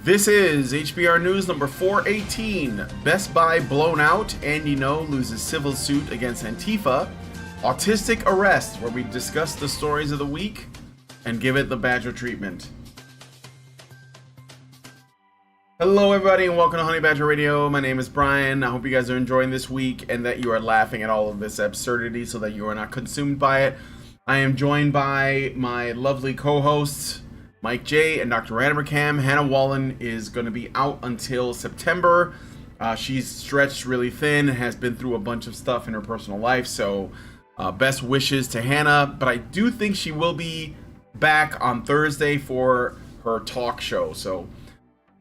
This is HBR News number 418. Best Buy blown out. Andy No loses civil suit against Antifa. Autistic arrest, where we discuss the stories of the week and give it the Badger treatment. Hello everybody and welcome to Honey Badger Radio. My name is Brian. I hope you guys are enjoying this week and that you are laughing at all of this absurdity so that you are not consumed by it. I am joined by my lovely co-hosts, Mike J. and Dr. Randercam. Hannah Wallen is going to be out until September. She's stretched really thin and has been through a bunch of stuff in her personal life, so best wishes to Hannah. But I do think she will be back on Thursday for her talk show, so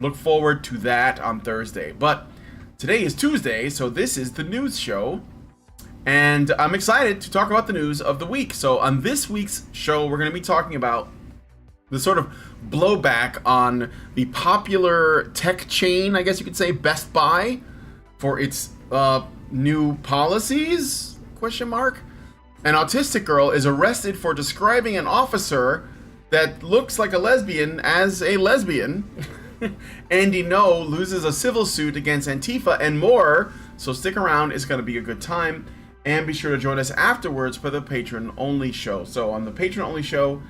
look forward to that on Thursday. But today is Tuesday, so this is the news show, and I'm excited to talk about the news of the week. So on this week's show, we're going to be talking about the sort of blowback on the popular tech chain, I guess you could say, Best Buy, for its new policies, ? An autistic girl is arrested for describing an officer that looks like a lesbian as a lesbian. Andy No loses a civil suit against Antifa, and more. So stick around, it's going to be a good time. And be sure to join us afterwards for the patron-only show. So on the patron-only show,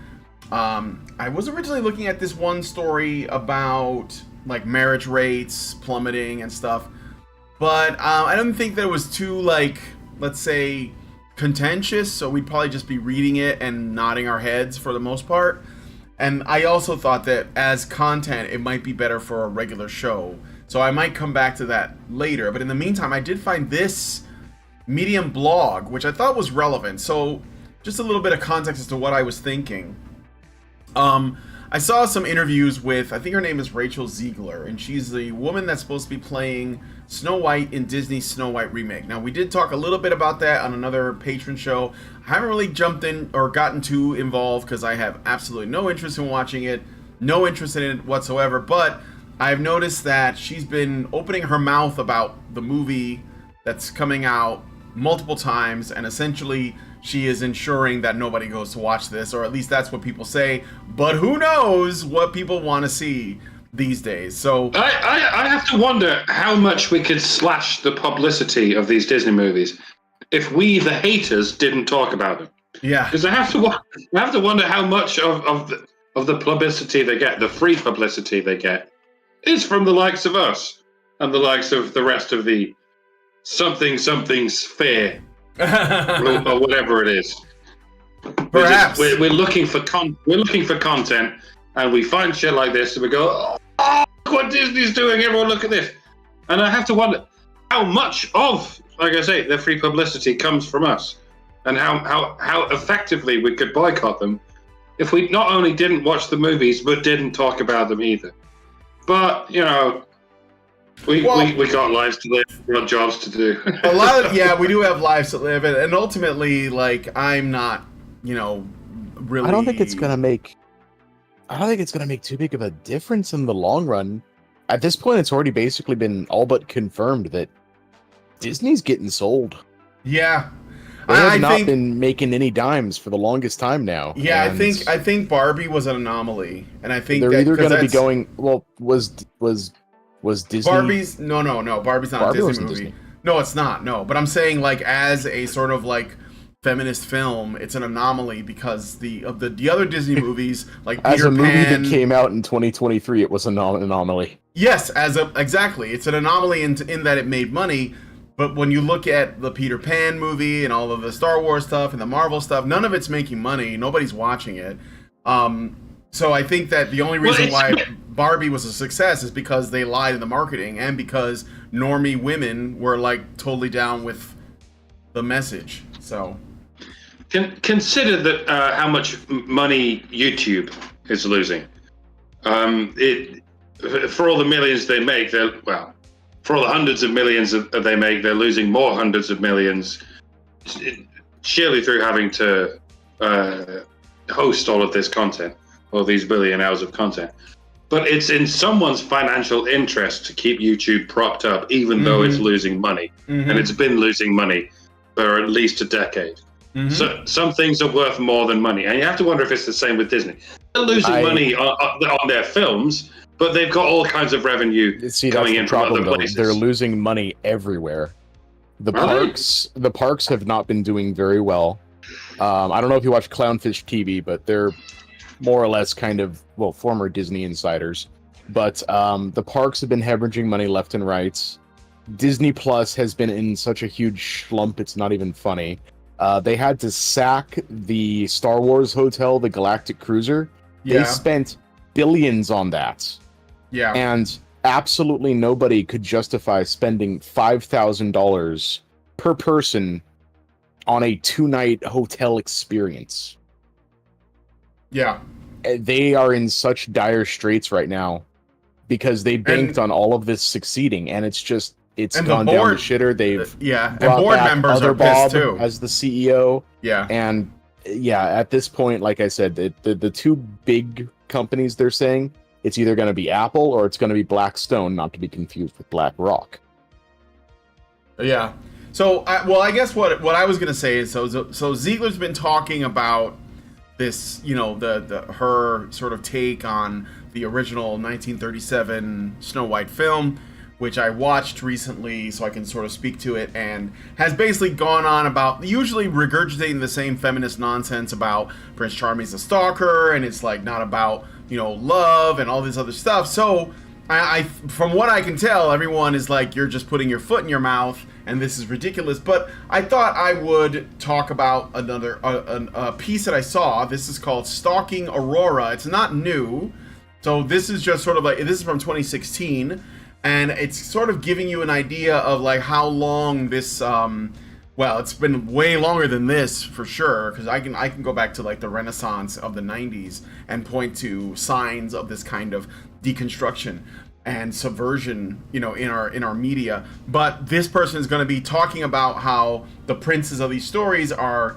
I was originally looking at this one story about like marriage rates plummeting and stuff, but I don't think that it was too, like, let's say, contentious, so we'd probably just be reading it and nodding our heads for the most part. And I also thought that as content, it might be better for a regular show, so I might come back to that later. But in the meantime, I did find this Medium blog, which I thought was relevant. So just a little bit of context as to what I was thinking. I saw some interviews with, I think her name is Rachel Ziegler, and she's the woman that's supposed to be playing Snow White in Disney's Snow White remake. Now, we did talk a little bit about that on another patron show. I haven't really jumped in or gotten too involved because I have absolutely no interest in watching it, no interest in it whatsoever, but I've noticed that she's been opening her mouth about the movie that's coming out multiple times, and essentially she is ensuring that nobody goes to watch this, or at least that's what people say, but who knows what people want to see these days. So I have to wonder how much we could slash the publicity of these Disney movies if we, the haters, didn't talk about them. Yeah. Because I have to wonder how much of the publicity they get, the free publicity they get, is from the likes of us and the likes of the rest of the something sphere. or whatever it is. Perhaps we're looking for content, and we find shit like this, and we go, "Oh, look what Disney's doing! Everyone, look at this!" And I have to wonder how much of, like I say, the free publicity comes from us, and how effectively we could boycott them if we not only didn't watch the movies but didn't talk about them either. But you know. We got lives to live, we got jobs to do. we do have lives to live, and ultimately, like, I'm not, really. I don't think it's gonna make too big of a difference in the long run. At this point, it's already basically been all but confirmed that Disney's getting sold. Yeah, they have not been making any dimes for the longest time now. Yeah, I think Barbie was an anomaly, and I think they're either going to be going. Well, was Disney? Barbie's no. Barbie's not Barbie a Disney movie. Disney? No, it's not. No, but I'm saying, like, as a sort of like feminist film, it's an anomaly because the other Disney movies, like as Peter a movie Pan, that came out in 2023, it was an anomaly. Yes, exactly, it's an anomaly in that it made money. But when you look at the Peter Pan movie and all of the Star Wars stuff and the Marvel stuff, none of it's making money. Nobody's watching it. So I think that the only reason why Barbie was a success is because they lied in the marketing and because normie women were, like, totally down with the message. So consider that how much money YouTube is losing. For all the millions they make, for all the hundreds of millions that they make, they're losing more hundreds of millions, surely through having to host all of this content. All these billion hours of content. But it's in someone's financial interest to keep YouTube propped up, even though it's losing money. And it's been losing money for at least a decade. So some things are worth more than money. And you have to wonder if it's the same with Disney. They're losing money on their films, but they've got all kinds of revenue See, that's coming the in from problem, other though. places. They're losing money everywhere. The parks have not been doing very well. I don't know if you watch Clownfish TV, but they're more or less kind of, well, former Disney insiders. But the parks have been hemorrhaging money left and right. Disney Plus has been in such a huge slump, it's not even funny. They had to sack the Star Wars hotel, the Galactic Cruiser. Yeah. They spent billions on that. Yeah. And absolutely nobody could justify spending $5,000 per person on a 2-night hotel experience. Yeah. They are in such dire straits right now because they banked on all of this succeeding, and it's gone down the shitter. They've and brought board back members other are Bob pissed too as the CEO. Yeah. And yeah, at this point, like I said, the two big companies, they're saying it's either going to be Apple or it's going to be Blackstone, not to be confused with BlackRock. Yeah. So, I guess what I was gonna say is, so Ziegler's been talking about this, her sort of take on the original 1937 Snow White film, which I watched recently, so I can sort of speak to it, and has basically gone on about usually regurgitating the same feminist nonsense about Prince Charming's a stalker, and it's like not about love and all this other stuff. So, I from what I can tell, everyone is like, you're just putting your foot in your mouth, and this is ridiculous. But I thought I would talk about another a piece that I saw. This is called Stalking Aurora. It's not new, so this is just sort of like, this is from 2016, and it's sort of giving you an idea of like how long this well, it's been way longer than this for sure, because I can go back to like the Renaissance of the 90s and point to signs of this kind of deconstruction and subversion, in our media. But this person is going to be talking about how the princes of these stories are,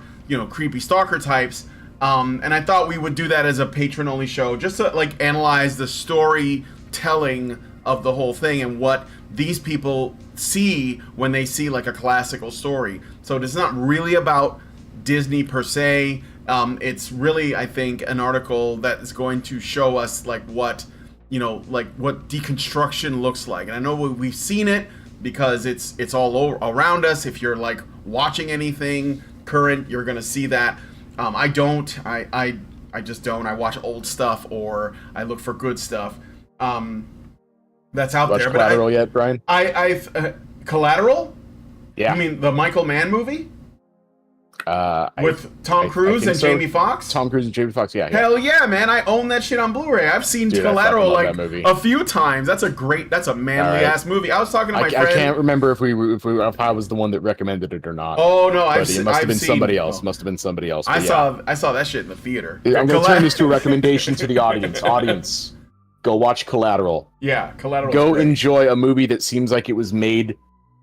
creepy stalker types. And I thought we would do that as a patron-only show, just to like analyze the storytelling of the whole thing and what these people see when they see like a classical story. So it's not really about Disney per se. It's really, I think, an article that is going to show us like what what deconstruction looks like. And I know we've seen it because it's all around us. If you're like watching anything current, you're gonna see that. I don't. I just don't. I watch old stuff, or I look for good stuff. That's out there. Collateral yet, Brian? I've Collateral? Yeah. You mean the Michael Mann movie? With Tom Cruise and Jamie Foxx? Tom Cruise and Jamie Foxx, yeah. Hell yeah, man. I own that shit on Blu-ray. I've seen Collateral like a few times. That's a manly ass movie. I was talking to my friend. I can't remember if I was the one that recommended it or not. Oh no, it must have been somebody else. Must have been somebody else. I saw that shit in the theater. I'm going to turn this to a recommendation to the audience. Audience, go watch Collateral. Yeah, Collateral. Go enjoy a movie that seems like it was made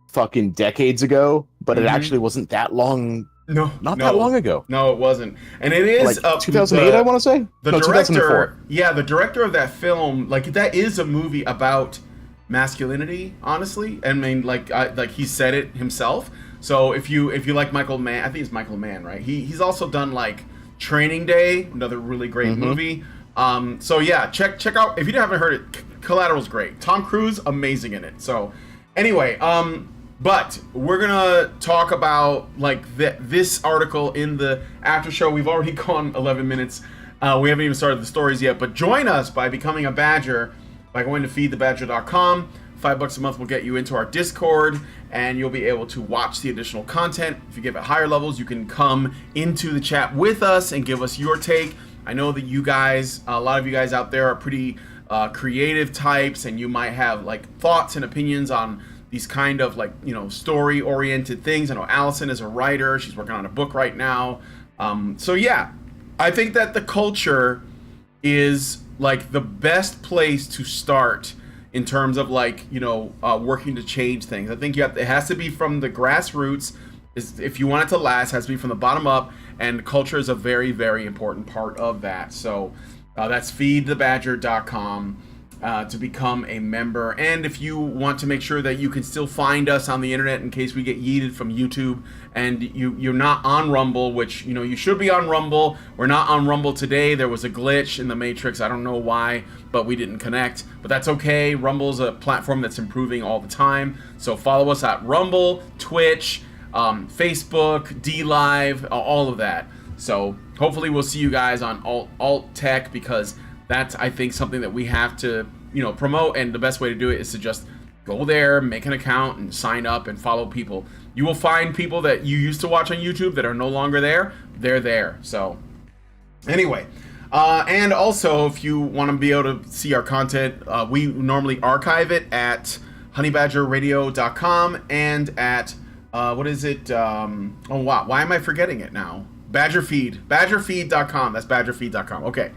fucking decades ago, but it actually wasn't that long. Not that long ago. No, it wasn't. And it is like 2008, I want to say. The director, 2004. Yeah, the director of that film, like that is a movie about masculinity, honestly. I mean, like he said it himself. So if you like Michael Mann, I think it's Michael Mann, right? He's also done like Training Day, another really great movie. So yeah, check out, if you haven't heard it, Collateral's great. Tom Cruise, amazing in it. So anyway, but we're gonna talk about like this article in the after show. We've already gone 11 minutes. We haven't even started the stories yet, but join us by becoming a Badger by going to feedthebadger.com. $5 a month will get you into our Discord, and you'll be able to watch the additional content. If you give it higher levels, you can come into the chat with us and give us your take. I know that you guys, a lot of you guys out there are pretty creative types, and you might have like thoughts and opinions on these kind of like, story-oriented things. I know Allison is a writer. She's working on a book right now. So yeah, I think that the culture is like the best place to start in terms of like, working to change things. I think it has to be from the grassroots. If you want it to last, it has to be from the bottom up, and culture is a very, very important part of that. So that's feedthebadger.com. to become a member. And if you want to make sure that you can still find us on the internet in case we get yeeted from YouTube and you're not on Rumble, which, you should be on Rumble. We're not on Rumble today. There was a glitch in the Matrix. I don't know why, but we didn't connect. But that's okay. Rumble's a platform that's improving all the time. So follow us at Rumble, Twitch, Facebook, DLive, all of that. So hopefully we'll see you guys on Alt Tech, because that's, I think, something that we have to, promote, and the best way to do it is to just go there, make an account, and sign up and follow people. You will find people that you used to watch on YouTube that are no longer there. They're there. So anyway, and also if you want to be able to see our content, we normally archive it at honeybadgerradio.com and at what is it? Oh wow, why am I forgetting it now? Badgerfeed.com. That's badgerfeed.com. Okay.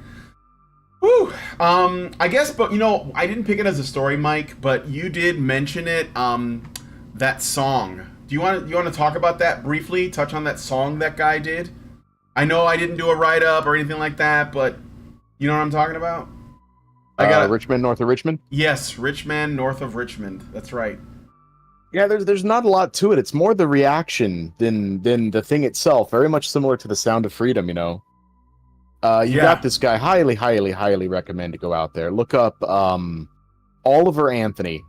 Woo. I guess, but I didn't pick it as a story, Mike, but you did mention it. That song. Do you want to talk about that briefly? Touch on that song that guy did. I know I didn't do a write up or anything like that, but you know what I'm talking about. I got Richmond, north of Richmond. Yes, Richmond, north of Richmond. That's right. Yeah, there's not a lot to it. It's more the reaction than the thing itself. Very much similar to the Sound of Freedom, You got this guy. Highly, highly, highly recommend to go out there. Look up Oliver Anthony,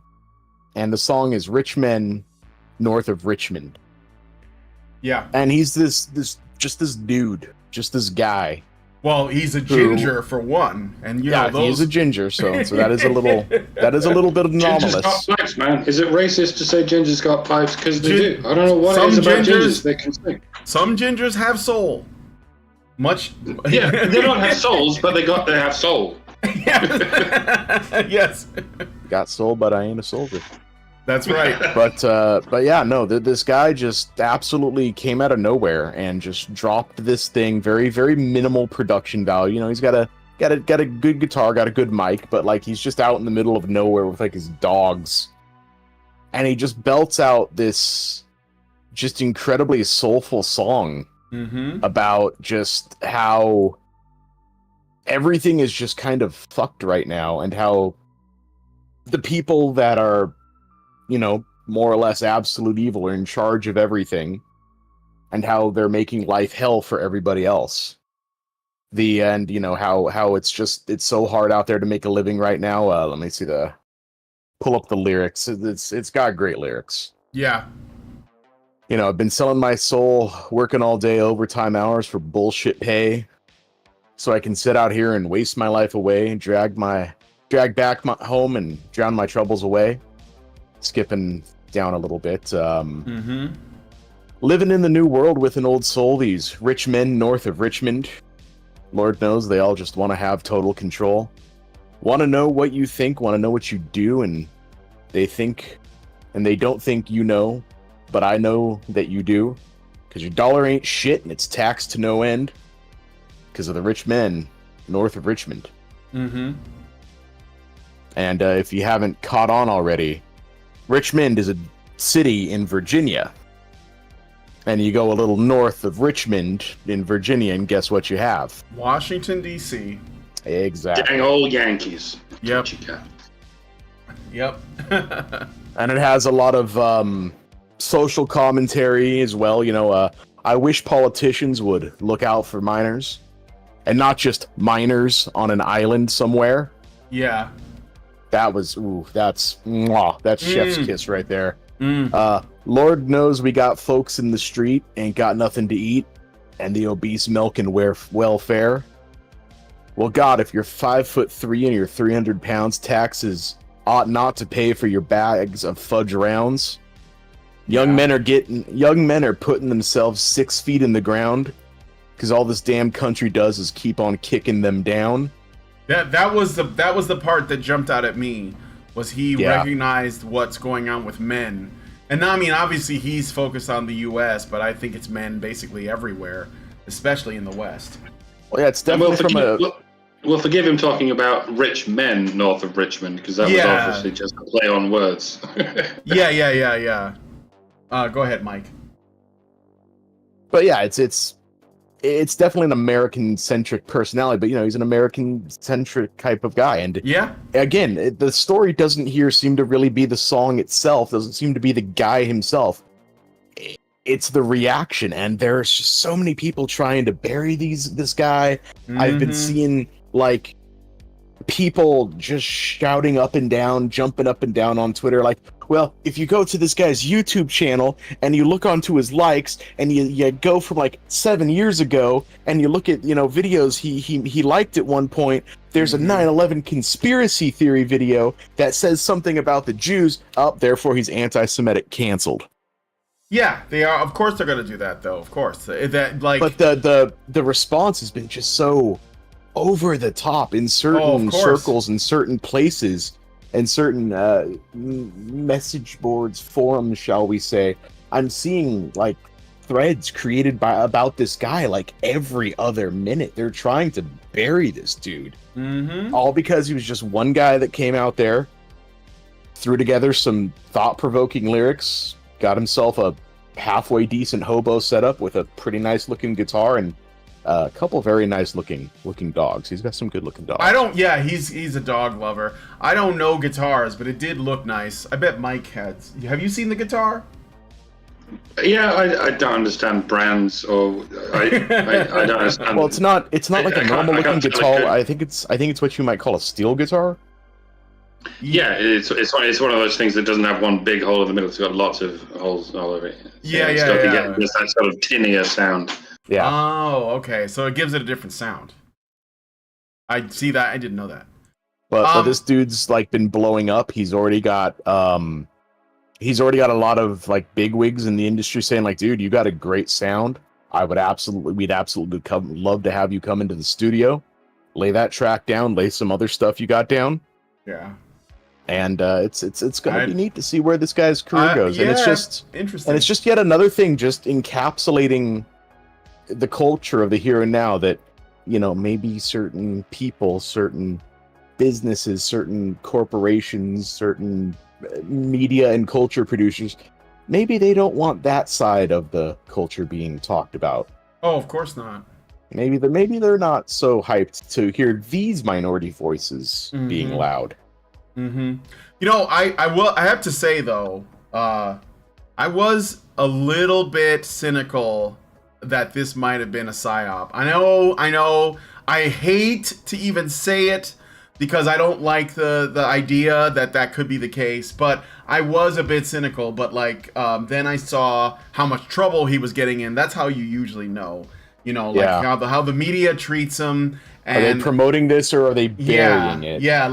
and the song is Richmond, north of Richmond. Yeah. And he's this dude, just this guy. Well, he's a ginger for one, and he's a ginger, so that is a little bit anomalous. Gingers got pipes, man. Is it racist to say gingers got pipes? Because they do. I don't know what it is about gingers they can sing. Some gingers have soul. Much. Yeah, they don't have souls, but they have soul. Yes. Got soul, but I ain't a soldier. That's right. But yeah, no, this guy just absolutely came out of nowhere and just dropped this thing. Very, very minimal production value. He's got a good guitar, got a good mic, but like he's just out in the middle of nowhere with like his dogs, and he just belts out this just incredibly soulful song about just how everything is just kind of fucked right now, and how the people that are more or less absolute evil are in charge of everything, and how they're making life hell for everybody else. And how it's so hard out there to make a living right now. Let me pull up the lyrics. It's got great lyrics. Yeah. I've been selling my soul, working all day overtime hours for bullshit pay, so I can sit out here and waste my life away, drag back my home and drown my troubles away. Skipping down a little bit. Living in the new world with an old soul, these rich men north of Richmond. Lord knows they all just want to have total control. Want to know what you think, want to know what you do, and they don't think you know, but I know that you do, because your dollar ain't shit and it's taxed to no end because of the rich men north of Richmond. And if you haven't caught on already, Richmond is a city in Virginia. And you go a little north of Richmond in Virginia, and guess what you have? Washington, D.C. Exactly. Dang old Yankees. Yep. Yep. And it has a lot of social commentary as well. I wish politicians would look out for minors, and not just minors on an island somewhere. Yeah. That's chef's kiss right there. Lord knows we got folks in the street ain't got nothing to eat, and the obese milk and welfare. Well, God, if you're 5'3" and you're 300 pounds, taxes ought not to pay for your bags of fudge rounds. Young men are putting themselves 6 feet in the ground because all this damn country does is keep on kicking them down. That was the part that jumped out at me, was he recognized what's going on with men. And I mean, obviously he's focused on the U.S., but I think it's men basically everywhere, especially in the West. Well, yeah, it's definitely We'll forgive him talking about rich men north of Richmond, because that was obviously just a play on words. Yeah. Go ahead, Mike. But yeah, it's it's definitely an American-centric personality, but he's an American-centric type of guy. And Yeah. again, the story doesn't here seem to really be the song itself, doesn't seem to be the guy himself. It's the reaction, and there's just so many people trying to bury this guy. I've been seeing like people just shouting up and down, jumping up and down on Twitter, like, well, if you go to this guy's YouTube channel and you look onto his likes and you go from like 7 years ago and you look at videos he liked at one point, there's a 9/11 conspiracy theory video that says something about the Jews. Therefore he's anti-Semitic, canceled. Yeah, they are. Of course, they're going to do that, though. Of course, that like. But the response has been just so over the top in certain circles, in certain places, and certain message boards, forums, shall we say. I'm seeing like threads created about this guy like every other minute. They're trying to bury this dude, all because he was just one guy that came out there, threw together some thought-provoking lyrics, got himself a halfway decent hobo setup with a pretty nice looking guitar and a couple very nice looking dogs. He's got some good looking dogs. He's a dog lover. I don't know guitars, but it did look nice. I bet Mike has. Have you seen the guitar? Yeah, I don't understand brands, or I don't understand. Well, it's not like a normal looking guitar. I think it's what you might call a steel guitar. Yeah, it's one of those things that doesn't have one big hole in the middle. It's got lots of holes all over it. So Yeah. Get just that sort of tinnier sound. Yeah. Oh, okay. So it gives it a different sound. I see that. I didn't know that. But this dude's like been blowing up. He's already got a lot of like bigwigs in the industry saying like, dude, you got a great sound. We'd absolutely love to have you come into the studio, lay that track down, lay some other stuff you got down. Yeah. And it's gonna be neat to see where this guy's career goes. Yeah, and it's just interesting. And it's just yet another thing, just encapsulating the culture of the here and now, that maybe certain people, certain businesses, certain corporations, certain media and culture producers, maybe they don't want that side of the culture being talked about. Oh, of course not. Maybe they're not so hyped to hear these minority voices being loud. I have to say though, I was a little bit cynical that this might have been a psyop. I know. I hate to even say it because I don't like the idea that could be the case, but I was a bit cynical. But like, then I saw how much trouble he was getting in. That's how you usually know. How the media treats him. And, are they promoting this or are they burying it? Yeah,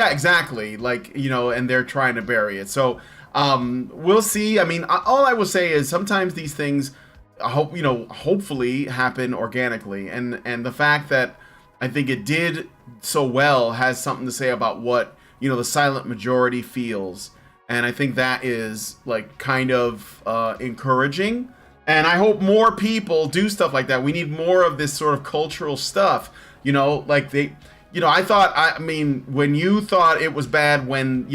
exactly. Like, and they're trying to bury it. So, we'll see. I mean, all I will say is sometimes these things, hopefully happen organically. And the fact that I think it did so well has something to say about what, the silent majority feels. And I think that is like kind of encouraging. And I hope more people do stuff like that. We need more of this sort of cultural stuff. I mean, when you thought it was bad when,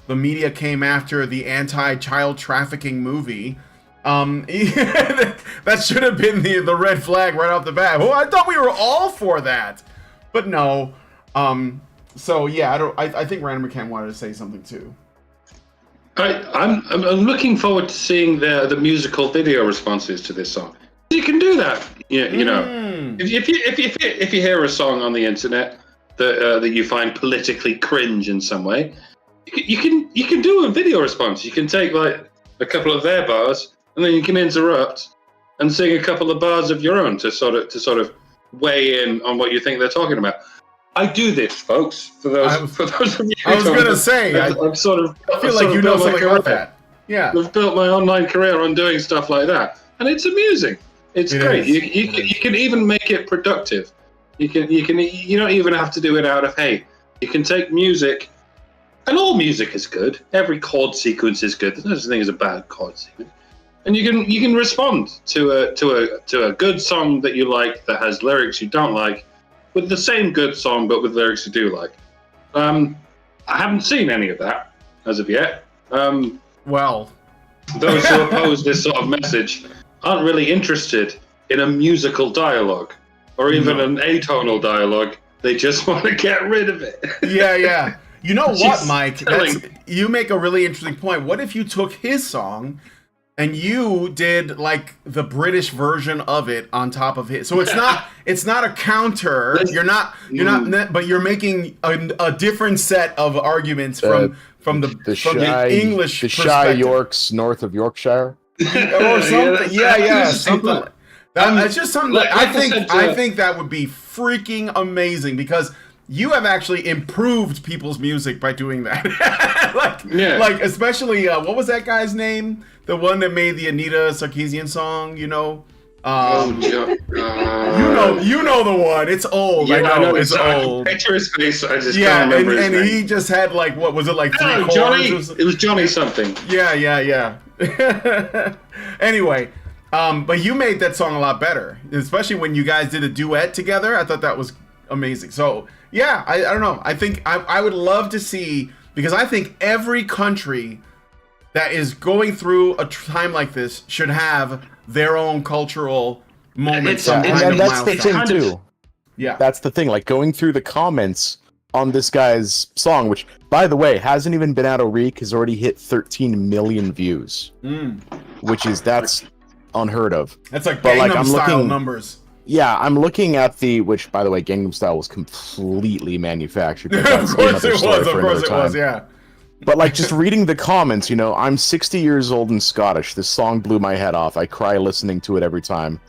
the media came after the anti-child trafficking movie, that should have been the red flag right off the bat. Well, I thought we were all for that. But no. So yeah, I think Random McCann wanted to say something too. I'm looking forward to seeing the musical video responses to this song. You can do that, if you hear a song on the internet that you find politically cringe in some way, you can do a video response. You can take like a couple of their bars and then you can interrupt and sing a couple of bars of your own to sort of weigh in on what you think they're talking about. I do this, folks. For those of you. I was gonna say, I feel like you know something about that. Yeah, I've built my online career on doing stuff like that, and it's amusing. It's great. You can even make it productive. You don't even have to do it out of hate. You can take music, and all music is good. Every chord sequence is good. There's no such thing as a bad chord sequence. And you can respond to a good song that you like that has lyrics you don't like, with the same good song but with lyrics you do like. I haven't seen any of that as of yet. Well, those who oppose this sort of message aren't really interested in a musical dialogue or even an atonal dialogue. They just want to get rid of it. Yeah. You know what, Mike? telling- You make a really interesting point. What if you took his song and you did like the British version of it on top of his? So it's not a counter. You're not, but you're making a different set of arguments from the English the Shy perspective. Yorks north of Yorkshire. Or something. Yeah, something like that. It's just something that I think that would be freaking amazing, because you have actually improved people's music by doing that. like especially what was that guy's name? The one that made the Anita Sarkeesian song, you know? You know the one. It's old. Yeah, I know it's old. Picture his face. I just can't remember his name. He just had like, what was it, like 3 chords? Johnny. It was Johnny something. Yeah. Anyway, but you made that song a lot better, especially when you guys did a duet together. I thought that was amazing. So yeah, I don't know. I think I would love to see, because I think every country that is going through a time like this should have their own cultural moment. And that's the thing too. Yeah, that's the thing. Like going through the comments on this guy's song, which, by the way, hasn't even been out a week, has already hit 13 million views, that's unheard of. That's like Gangnam Style numbers. Yeah, I'm looking at which, by the way, Gangnam Style was completely manufactured. Of course it was, yeah. But like, just reading the comments, you know, I'm 60 years old and Scottish. This song blew my head off. I cry listening to it every time.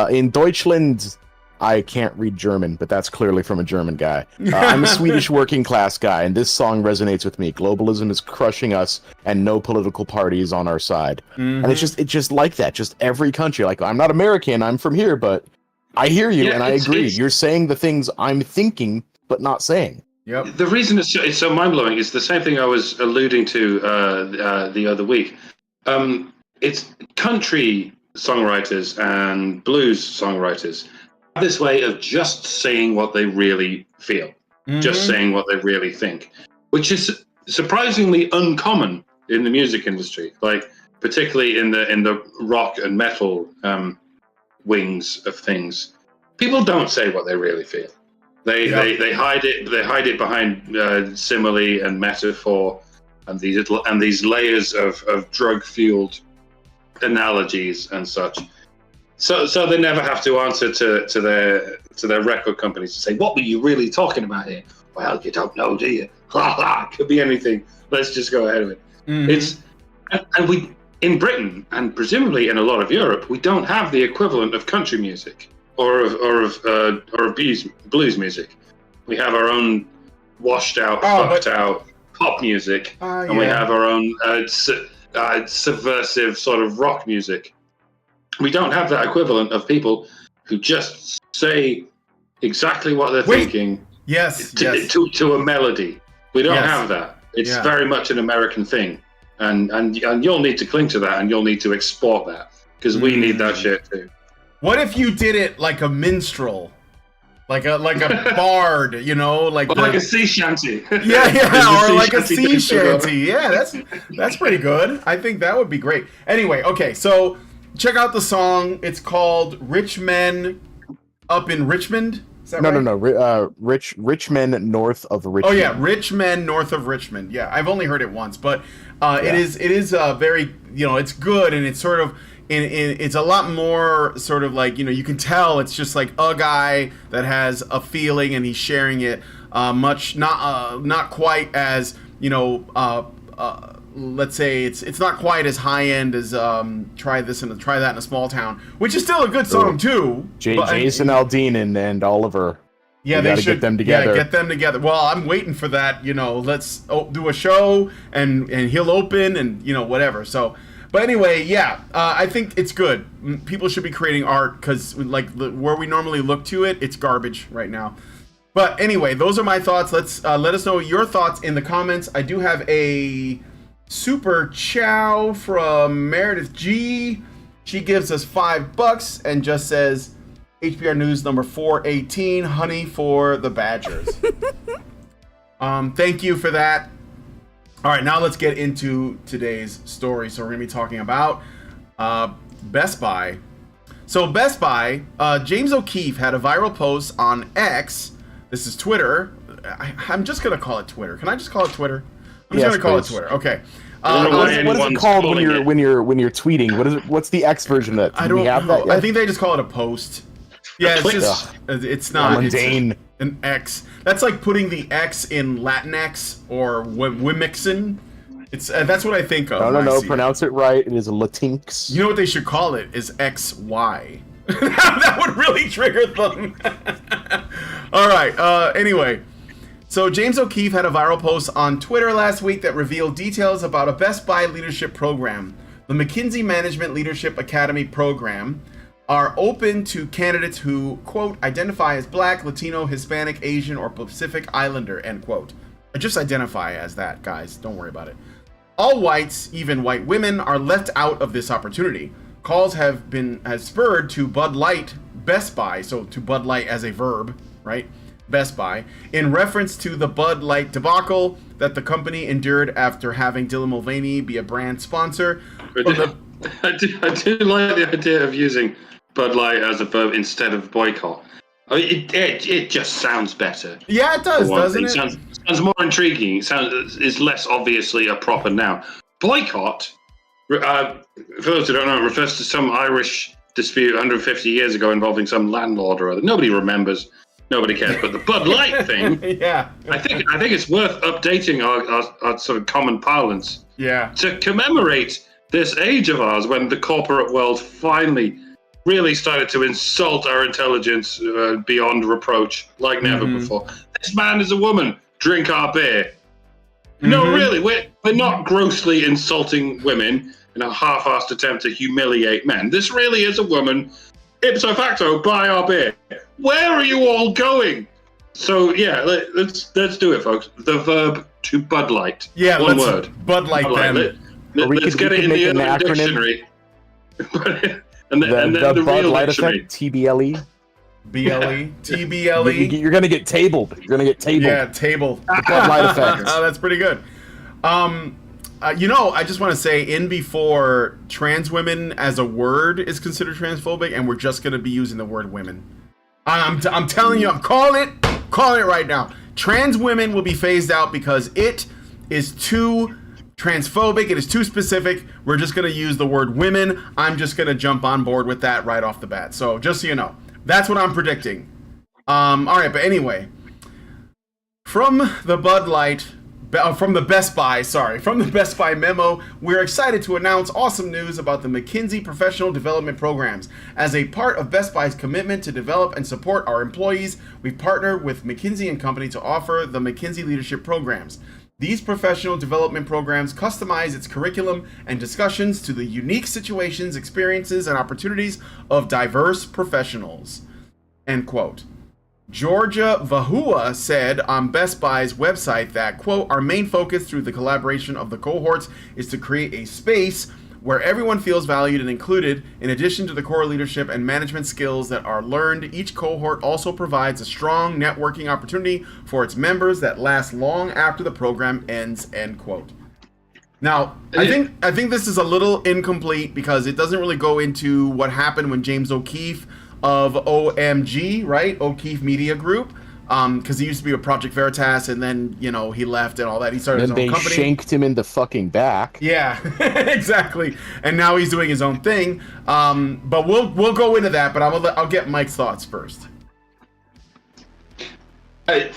In Deutschland, I can't read German, but that's clearly from a German guy. I'm a Swedish working class guy, and this song resonates with me. Globalism is crushing us, and no political party is on our side. And it's just like that. Just every country. Like, I'm not American, I'm from here, but I hear you, and I agree. You're saying the things I'm thinking, but not saying. Yep. The reason it's so mind-blowing is the same thing I was alluding to the other week. It's country songwriters and blues songwriters have this way of just saying what they really feel, just saying what they really think, which is surprisingly uncommon in the music industry, like particularly in the rock and metal wings of things. People don't say what they really feel. They hide it. They hide it behind simile and metaphor, and these layers of drug-fueled analogies and such. So they never have to answer to their record companies to say, what were you really talking about here? Well, you don't know, do you? Could be anything. Let's just go ahead with it. And we in Britain, and presumably in a lot of Europe, we don't have the equivalent of country music or of blues music. We have our own washed out, fucked out pop music, and we have our own subversive sort of rock music. We don't have that equivalent of people who just say exactly what they're thinking. To a melody. We don't have that. It's very much an American thing, and you'll need to cling to that, and you'll need to export that, because we need that shit too. What if you did it like a minstrel, like a bard, you know, like a sea shanty? Yeah, or like a sea shanty. Yeah, that's pretty good. I think that would be great. Anyway, okay, so check out the song. It's called "Rich Men Up in Richmond." Is that right? No. Rich Men North of Richmond. Oh yeah, Rich Men North of Richmond. Yeah, I've only heard it once, but it is very, you know, it's good, and it's sort of it's a lot more sort of like, you know, you can tell it's just like a guy that has a feeling and he's sharing it. Not quite as, you know, let's say it's not quite as high end as try that in a small town, which is still a good song too. Jason Aldean and Oliver. Yeah, they should get them together. Yeah, get them together. Well, I'm waiting for that. You know, let's do a show and he'll open and, you know, whatever. So, but anyway, yeah, I think it's good. People should be creating art, because like where we normally look to it, it's garbage right now. But anyway, those are my thoughts. Let's let us know your thoughts in the comments. I do have a super chow from Meredith G. She gives us $5 and just says, HBR News number 418, honey for the Badgers. Thank you for that. All right, now let's get into today's story. So we're going to be talking about Best Buy. So Best Buy, James O'Keefe had a viral post on X. This is Twitter. I'm just gonna call it Twitter. Can I just call it Twitter? I'm just gonna call it Twitter. Okay. What is it called when you're tweeting? What is it? What's the X version of that? I don't know. I think they just call it a post. Yeah, it's not mundane. It's an X. That's like putting the X in Latinx or Wimixin. It's that's what I think of. No. Pronounce it right. It is a Latinx. You know what they should call it is XY. That would really trigger them. All right. Anyway, so James O'Keefe had a viral post on Twitter last week that revealed details about a Best Buy leadership program. The McKinsey Management Leadership Academy program are open to candidates who, quote, identify as Black, Latino, Hispanic, Asian, or Pacific Islander, end quote. Just identify as that, guys. Don't worry about it. All whites, even white women, are left out of this opportunity. Calls has spurred to Bud Light Best Buy, so to Bud Light as a verb, right? Best Buy, in reference to the Bud Light debacle that the company endured after having Dylan Mulvaney be a brand sponsor. I do like the idea of using Bud Light as a verb instead of boycott. I mean, it just sounds better. Yeah, it does, doesn't it? Sounds more intriguing. It's less obviously a proper noun. Boycott, for those who don't know, it refers to some Irish dispute 150 years ago involving some landlord or other. Nobody remembers. Nobody cares. But the Bud Light thing, yeah, I think it's worth updating our sort of common parlance. Yeah. To commemorate this age of ours when the corporate world finally really started to insult our intelligence beyond reproach like never before. This man is a woman. Drink our beer. No, really, we're not grossly insulting women in a half-assed attempt to humiliate men. This really is a woman. Ipso facto, buy our beer. Where are you all going? So yeah, let's do it, folks. The verb to Bud Light. Yeah, one word. Bud Light. Let's get it in the dictionary. And then the Bud real Light dictionary. effect, TBLE. BLE, TBLE. You're gonna get tabled. You're gonna get tabled. Yeah, table. The Bud Light effect. Oh, that's pretty good. I just want to say, in before, trans women as a word is considered transphobic, and we're just gonna be using the word women. I'm telling you, I'm calling it right now. Trans women will be phased out because it is too transphobic. It is too specific. We're just going to use the word women. I'm just going to jump on board with that right off the bat. So just so you know, that's what I'm predicting. All right, but anyway, from the Best Buy memo, we're excited to announce awesome news about the McKinsey Professional Development Programs. As a part of Best Buy's commitment to develop and support our employees, we've partnered with McKinsey & Company to offer the McKinsey Leadership Programs. These professional development programs customize its curriculum and discussions to the unique situations, experiences, and opportunities of diverse professionals. End quote. Georgia Vahua said on Best Buy's website that, quote, our main focus through the collaboration of the cohorts is to create a space where everyone feels valued and included. In addition to the core leadership and management skills that are learned, each cohort also provides a strong networking opportunity for its members that lasts long after the program ends, end quote. Now, I think this is a little incomplete because it doesn't really go into what happened when James O'Keefe of OMG, right? O'Keefe Media Group. Because he used to be with Project Veritas, and then, he left and all that. He started his own company. They shanked him in the fucking back. Yeah, exactly. And now he's doing his own thing. But we'll go into that. But I'll get Mike's thoughts first. I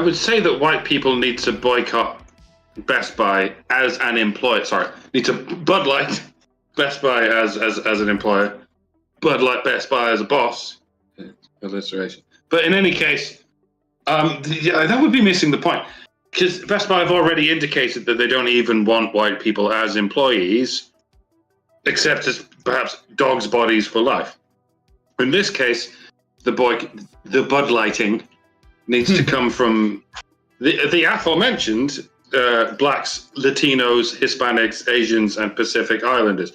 would say that white people need to boycott Best Buy as an employer. Sorry, need to Bud Light Best Buy as an employer. Bud Light Best Buy as a boss. Alliteration. But in any case, that would be missing the point. Because Best Buy have already indicated that they don't even want white people as employees, except as perhaps dogs' bodies for life. In this case, the Bud Lighting needs to come from the aforementioned blacks, Latinos, Hispanics, Asians, and Pacific Islanders.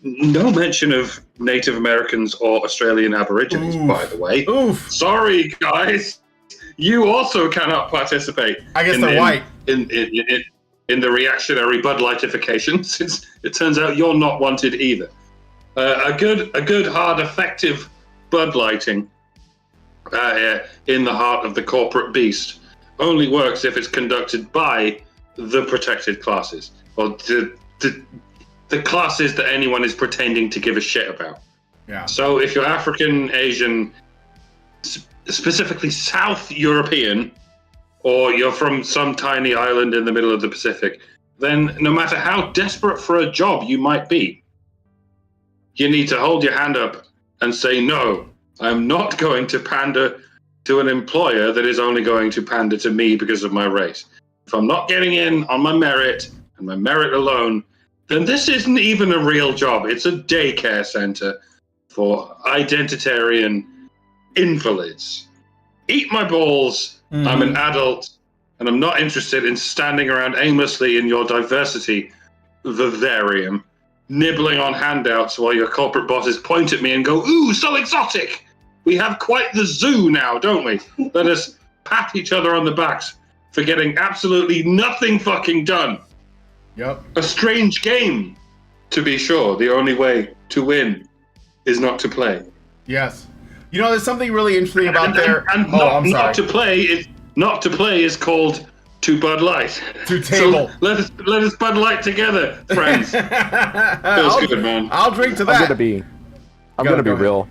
No mention of Native Americans or Australian Aborigines, by the way. Oof. Sorry, guys. You also cannot participate. I guess they're white. In the reactionary Bud Lightification, since it turns out you're not wanted either. A good, hard, effective Bud lighting in the heart of the corporate beast only works if it's conducted by the protected classes, or the classes that anyone is pretending to give a shit about. Yeah. So if you're African, Asian, specifically South European, or you're from some tiny island in the middle of the Pacific, then no matter how desperate for a job you might be, you need to hold your hand up and say, no, I'm not going to pander to an employer that is only going to pander to me because of my race. If I'm not getting in on my merit and my merit alone, then this isn't even a real job. It's a daycare center for identitarian invalids. Eat my balls. Mm-hmm. I'm an adult, and I'm not interested in standing around aimlessly in your diversity vivarium, nibbling on handouts while your corporate bosses point at me and go, ooh, so exotic. We have quite the zoo now, don't we? Let us pat each other on the backs for getting absolutely nothing fucking done. Yep. A strange game, to be sure. The only way to win is not to play. Yes. You know, there's something really interesting about Not to play is called to Bud Light. To table. So let us Bud Light together, friends. Feels good, man. I'll drink to that. I'm gonna be real.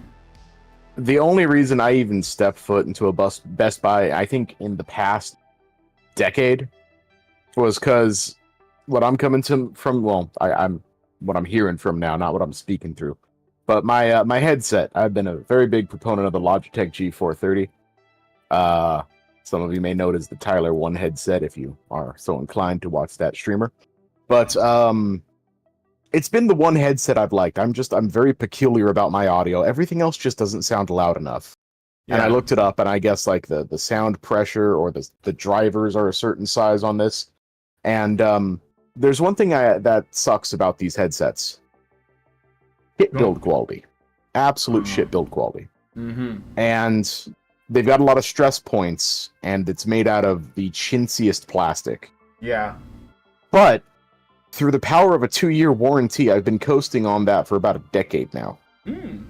The only reason I even stepped foot into a Best Buy, I think, in the past decade, was because what I'm coming from. Well, I'm what I'm hearing from now, not what I'm speaking through. But my headset, I've been a very big proponent of the Logitech G430. Some of you may know it as the Tyler One headset if you are so inclined to watch that streamer. But it's been the one headset I've liked. I'm very peculiar about my audio. Everything else just doesn't sound loud enough. Yeah. And I looked it up, and I guess like the sound pressure or the drivers are a certain size on this. And there's one thing that sucks about these headsets. Shit build quality. Absolute shit build quality. Mm-hmm. And they've got a lot of stress points, and it's made out of the chintziest plastic. Yeah. But through the power of a 2-year warranty, I've been coasting on that for about a decade now. Mm.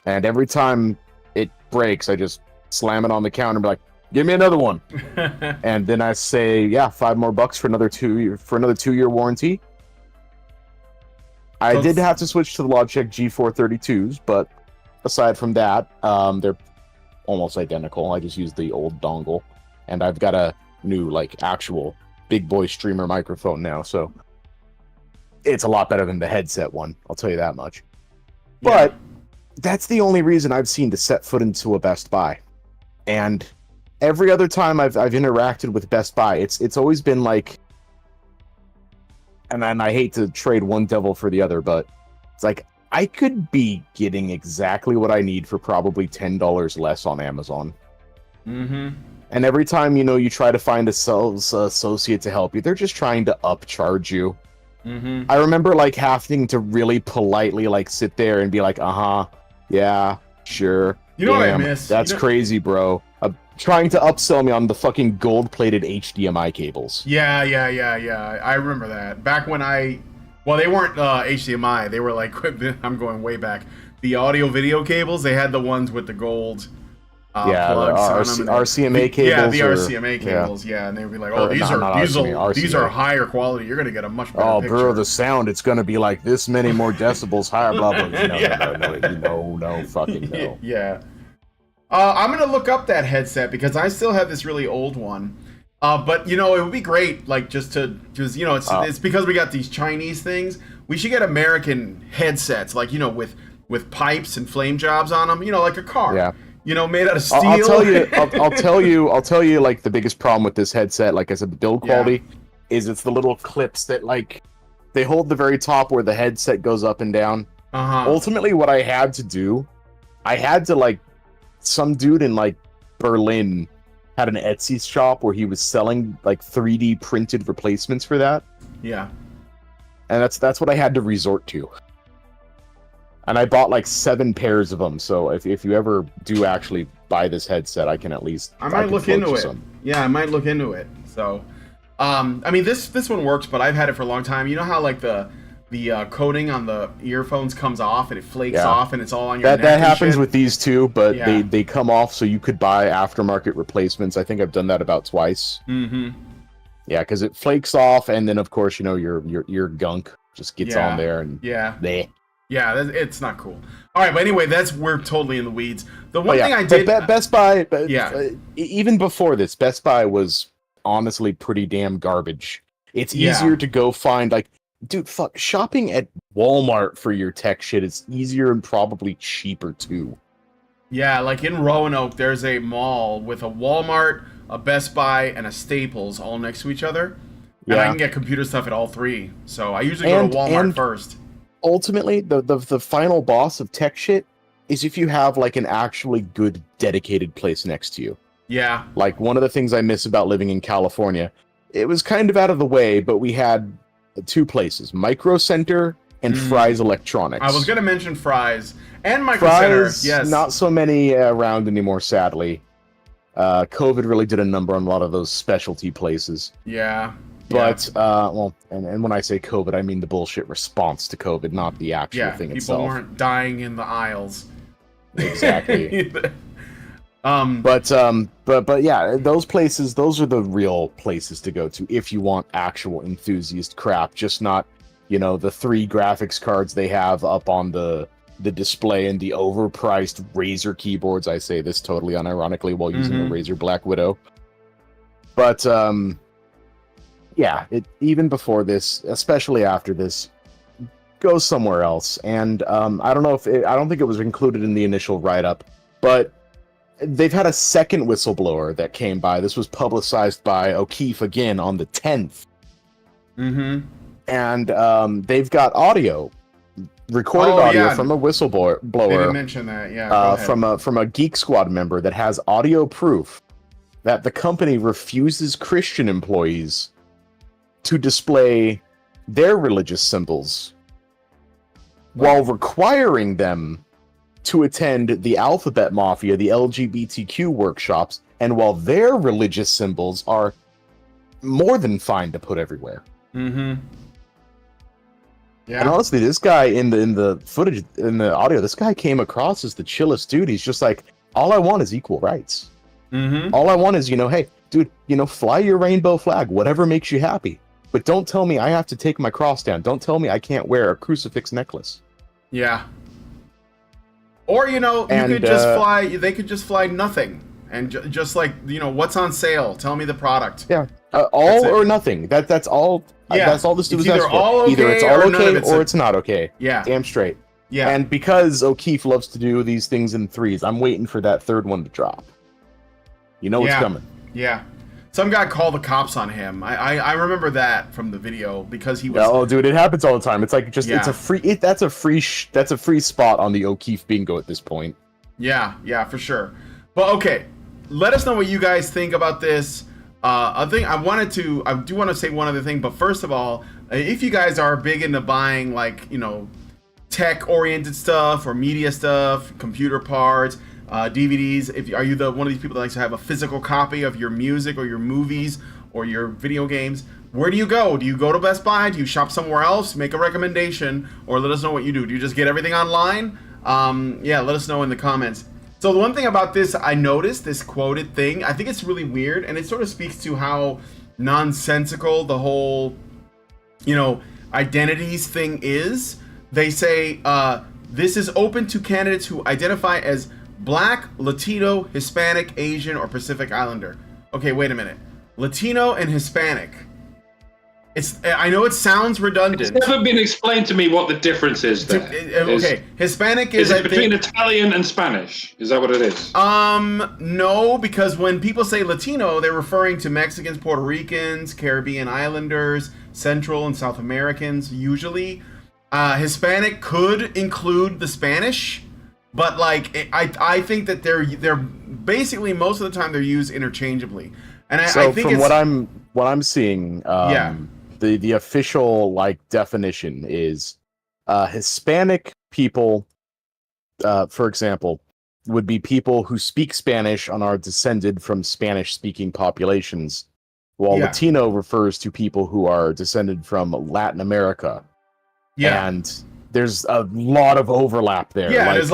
And every time it breaks, I just slam it on the counter and be like, give me another one. And then I say, yeah, $5 more for another 2-year warranty. I did have to switch to the Logitech G432s, but aside from that, they're almost identical. I just use the old dongle, and I've got a new, like, actual big boy streamer microphone now, so it's a lot better than the headset one, I'll tell you that much. Yeah. But that's the only reason I've seen to set foot into a Best Buy. And every other time I've interacted with Best Buy, it's always been like, and I hate to trade one devil for the other, but it's like, I could be getting exactly what I need for probably $10 less on Amazon. Mm-hmm. And every time, you try to find a sales associate to help you, they're just trying to upcharge you. Mm-hmm. I remember, like, having to really politely, like, sit there and be like, yeah, sure. You know what I miss? That's crazy, bro. Trying to upsell me on the fucking gold-plated HDMI cables. Yeah. I remember that. Back when well, they weren't HDMI. They were like, I'm going way back. The audio-video cables, they had the ones with the gold plugs on them. RCMA cables. Yeah, the RCMA cables. Yeah, and they would be like, "Oh, these are higher quality. You're gonna get a much better picture." Bro, the sound, it's gonna be like this many more decibels higher. Blah blah. No, fucking no. Yeah. I'm gonna look up that headset because I still have this really old one. But it would be great, like, just it's because we got these Chinese things. We should get American headsets, like, with pipes and flame jobs on them, like a car. Yeah. Made out of steel. I'll tell you, like, the biggest problem with this headset, like I said, the build quality, is it's the little clips that, like, they hold the very top where the headset goes up and down. Uh-huh. Ultimately, what I had to do, like, some dude in, like, Berlin had an Etsy shop where he was selling, like, 3D printed replacements for that. Yeah. And that's what I had to resort to. And I bought like 7 pairs of them, so if you ever do actually buy this headset, I can at least... I might look into it. Yeah, I might look into it. So, I mean, this one works, but I've had it for a long time. You know how, like, the coating on the earphones comes off and it flakes Yeah. off and it's all on your neck That and happens shit. with these too, but Yeah. they come off so you could buy aftermarket replacements. I think I've done that about twice. Mm-hmm. Yeah, because it flakes off, and then of course your ear gunk just gets Yeah. on there, and Yeah. bleh. Yeah, it's not cool. All right, but anyway, we're totally in the weeds. The one Oh, yeah. thing I did, But Best Buy, Yeah. Even before this, Best Buy was honestly pretty damn garbage. It's Yeah. easier to go find, like, dude, fuck, shopping at Walmart for your tech shit is easier and probably cheaper too. yeah, like in Roanoke, there's a mall with a Walmart, a Best Buy, and a Staples all next to each other, and I Yeah. can get computer stuff at all three. So I usually go to Walmart first. Ultimately, the final boss of tech shit is if you have like an actually good dedicated place next to you. Yeah, Like, one of the things I miss about living in California, it was kind of out of the way, but we had two places, Micro Center and Fry's Electronics. I was gonna mention Fry's and Micro Center. Fry's, Yes, not so many around anymore, sadly. COVID really did a number on a lot of those specialty places. Yeah, But, well, and when I say COVID, I mean the bullshit response to COVID, not the actual yeah, thing people itself. weren't dying in the aisles. Exactly. um, But yeah, those places, those are the real places to go to if you want actual enthusiast crap, just not, the 3 graphics cards they have up on the display and the overpriced Razer keyboards. I say this totally unironically while using a Razer Black Widow. But yeah, even before this, especially after this, go somewhere else. And I don't know I don't think it was included in the initial write-up, but they've had a second whistleblower that came by. This was publicized by O'Keefe again on the 10th. mm-hmm. And they've got recorded audio from a whistleblower. They didn't mention that. Yeah, go ahead. From a Geek Squad member that has audio proof that the company refuses Christian employees to display their religious symbols while requiring them to attend the Alphabet Mafia, the LGBTQ workshops, and while their religious symbols are more than fine to put everywhere. Mm-hmm. Yeah. And honestly, this guy in the footage, in the audio, this guy came across as the chillest dude. He's just like, all I want is equal rights. Mm-hmm. All I want is, hey, dude, fly your rainbow flag, whatever makes you happy. But don't tell me I have to take my cross down. Don't tell me I can't wear a crucifix necklace. Yeah. Or, you could just fly, they could just fly nothing. And just like, what's on sale? Tell me the product. Yeah. All or nothing. That's all. Yeah. That's all this dude is either asked for. all okay Either it's all or none okay of it's or it's not okay. Yeah. Damn straight. Yeah. And because O'Keefe loves to do these things in threes, I'm waiting for that third one to drop. It's coming. Yeah. Some guy called the cops on him. I remember that from the video because he was. Oh, dude, it happens all the time. It's like it's a free. That's a free spot on the O'Keefe bingo at this point. Yeah, for sure. But okay, let us know what you guys think about this. I do want to say one other thing, but first of all, if you guys are big into buying like tech-oriented stuff or media stuff, computer parts, DVDs, are you one of these people that likes to have a physical copy of your music or your movies or your video games? Where do you go? Do you go to Best Buy? Do you shop somewhere else? Make a recommendation or let us know what you do. Do you just get everything online? Yeah, let us know in the comments. So the one thing about this, I noticed this quoted thing. I think it's really weird, and it sort of speaks to how nonsensical the whole, identities thing is. They say this is open to candidates who identify as Black, Latino, Hispanic, Asian, or Pacific Islander. Okay, wait a minute. Latino and Hispanic. I know it sounds redundant. It's never been explained to me what the difference is there. Okay, Hispanic is it between Italian and Spanish? Is that what it is? No, because when people say Latino, they're referring to Mexicans, Puerto Ricans, Caribbean Islanders, Central and South Americans, usually. Hispanic could include the Spanish, but I think that they're basically most of the time they're used interchangeably. And I think from what I'm seeing, the official definition is Hispanic people, for example, would be people who speak Spanish and are descended from Spanish-speaking populations, while Latino refers to people who are descended from Latin America. Yeah. And there's a lot of overlap there. Yeah, it's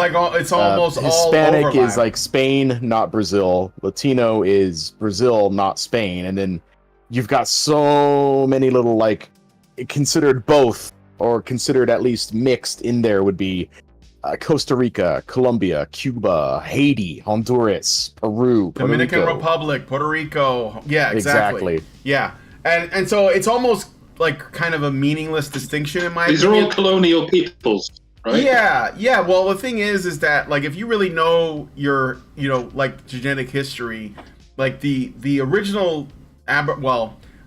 almost Hispanic all overlap. is like Spain, not Brazil. Latino is Brazil, not Spain. And then you've got so many little like considered both or considered at least mixed in there would be Costa Rica, Colombia, Cuba, Haiti, Honduras, Peru, Puerto Dominican Rico. Republic, Puerto Rico. Yeah, exactly. Exactly. Yeah. And so it's almost like kind of a meaningless distinction in my These opinion. are all colonial peoples, right? Yeah. Well, the thing is that like if you really know your, like genetic history, like the original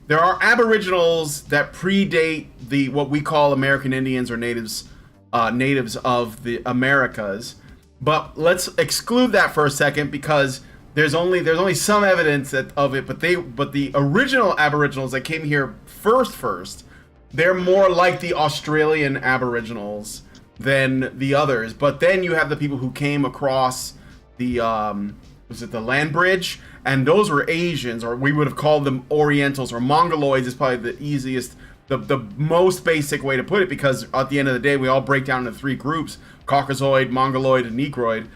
there are Aboriginals that predate the what we call American Indians or natives of the Americas. But let's exclude that for a second because there's only some evidence of it. But the original Aboriginals that came here first, they're more like the Australian Aboriginals than the others. But then you have the people who came across the was it the land bridge, and those were Asians, or we would have called them Orientals, or Mongoloids is probably the easiest, the most basic way to put it, because at the end of the day we all break down into three groups: Caucasoid, Mongoloid, and Negroid.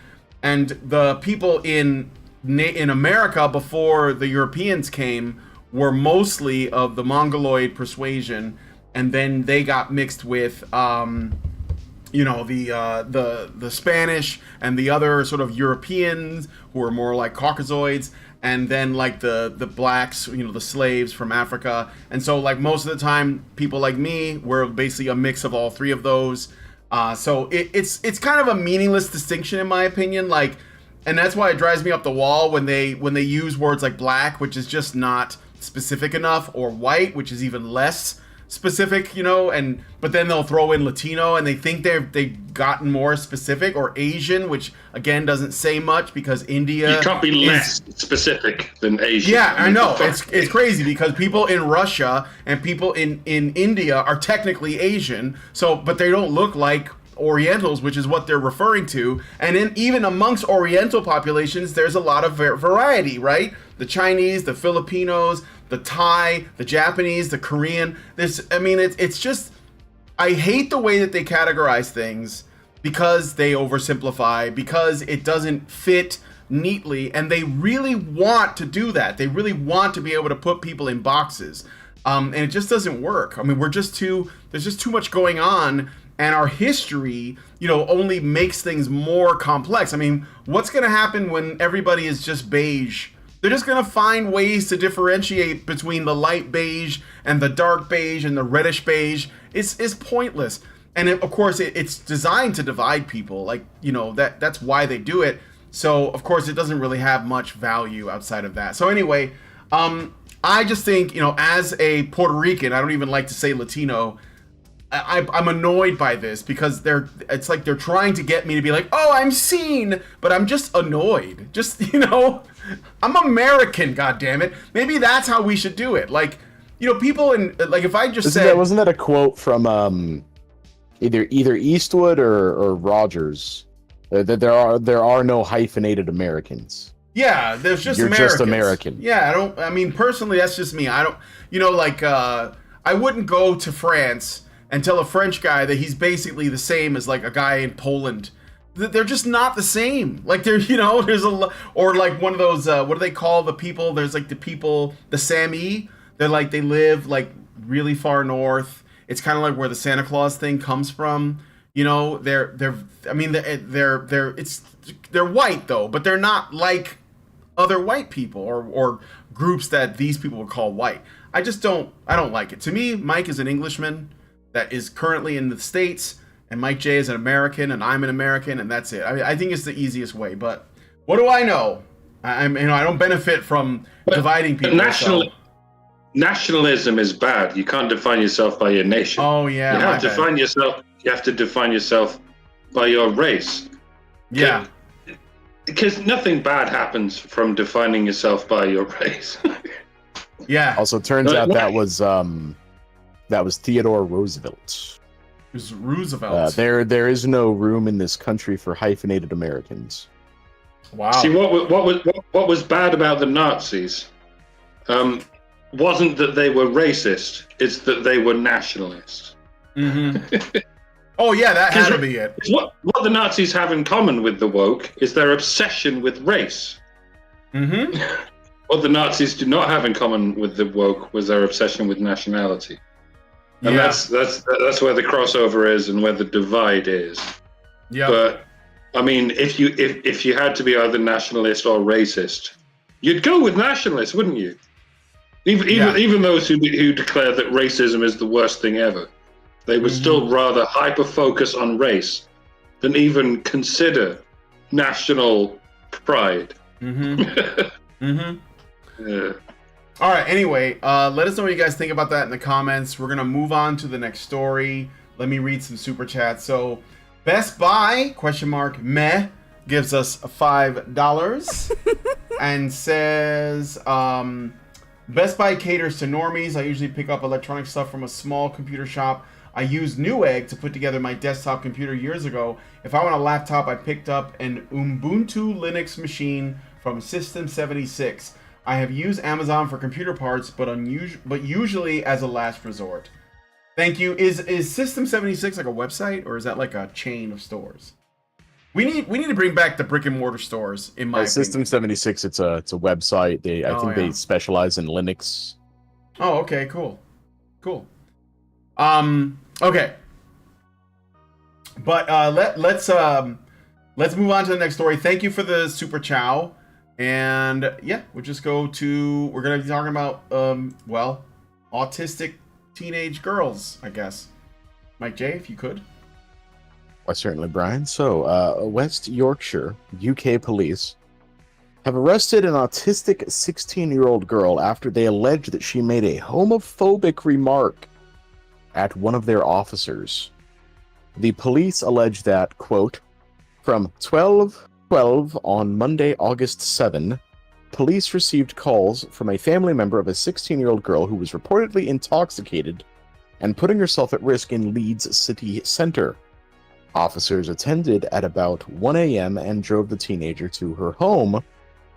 And the people in America before the Europeans came were mostly of the Mongoloid persuasion, and then they got mixed with the Spanish and the other sort of Europeans who were more like Caucasoids, and then like the blacks, the slaves from Africa. And so like most of the time people like me were basically a mix of all three of those. So it's kind of a meaningless distinction in my opinion, like, and that's why it drives me up the wall when they use words like black, which is just not specific enough, or white, which is even less specific, but then they'll throw in Latino and they think they've gotten more specific, or Asian, which again doesn't say much because India you can't be less specific than Asian. Yeah, I know. It's crazy because people in Russia and people in India are technically Asian, but they don't look like Orientals, which is what they're referring to. And even amongst Oriental populations, there's a lot of variety, right? The Chinese, the Filipinos, the Thai, the Japanese, the Korean. It's just, I hate the way that they categorize things because they oversimplify, because it doesn't fit neatly, and they really want to do that. They really want to be able to put people in boxes, and it just doesn't work. I mean, there's just too much going on, and our history, only makes things more complex. I mean, what's going to happen when everybody is just beige? They're just going to find ways to differentiate between the light beige and the dark beige and the reddish beige. It's pointless. And of course, it's designed to divide people. Like, that's why they do it. So, of course, it doesn't really have much value outside of that. So anyway, I just think, as a Puerto Rican, I don't even like to say Latino, I'm annoyed by this because it's like they're trying to get me to be like, oh, I'm seen, but I'm just annoyed. Just, I'm American, goddammit. Maybe that's how we should do it. Like, people in, like, if I just said... Wasn't that a quote from either Eastwood or Rogers? That there are no hyphenated Americans. Yeah, there's just You're Americans. just American. Yeah, personally, that's just me. I don't, I wouldn't go to France and tell a French guy that he's basically the same as like a guy in Poland. They're just not the same. Like there's or like one of those, what do they call the people? There's like the Sami. They're like, they live like really far north. It's kind of like where the Santa Claus thing comes from. They're white though, but they're not like other white people or groups that these people would call white. I don't like it. To me, Mike is an Englishman that is currently in the States, and Mike J is an American, and I'm an American, and that's it. I think it's the easiest way, but what do I know? I don't benefit from dividing people. Nationalism is bad. You can't define yourself by your nation. Oh yeah, you have to define yourself by your race. Yeah, because nothing bad happens from defining yourself by your race. Yeah. Also, turns out that was Theodore Roosevelt. It was Roosevelt. There is no room in this country for hyphenated Americans. Wow. See, what was bad about the Nazis wasn't that they were racist, it's that they were nationalists. Mm-hmm. Oh yeah, that had to be it. What the Nazis have in common with the woke is their obsession with race. Mm-hmm. What the Nazis do not have in common with the woke was their obsession with nationality. And that's where the crossover is and where the divide is. Yeah. But I mean, if you had to be either nationalist or racist, you'd go with nationalist, wouldn't you? Even those who declare that racism is the worst thing ever, they would still rather hyper focus on race than even consider national pride. Mm-hmm. Mm-hmm. Yeah. All right. Anyway, let us know what you guys think about that in the comments. We're gonna move on to the next story. Let me read some super chats. So, Best Buy meh gives us $5 and says, Best Buy caters to normies. I usually pick up electronic stuff from a small computer shop. I used Newegg to put together my desktop computer years ago. If I want a laptop, I picked up an Ubuntu Linux machine from System 76. I have used Amazon for computer parts, but usually as a last resort. Thank you. Is System 76 like a website, or is that like a chain of stores? We need to bring back the brick and mortar stores. In my System 76, it's a website. I think they specialize in Linux. Oh, okay, cool. Okay. But let's move on to the next story. Thank you for the super chow. And yeah, we're going to be talking about autistic teenage girls, I guess. Mike J, if you could. Why, certainly, Brian. So, West Yorkshire, UK police have arrested an autistic 16-year-old girl after they allege that she made a homophobic remark at one of their officers. The police allege that, quote, from 12:12 on Monday, August 7, police received calls from a family member of a 16-year-old girl who was reportedly intoxicated and putting herself at risk in Leeds city centre. Officers attended at about 1 a.m. and drove the teenager to her home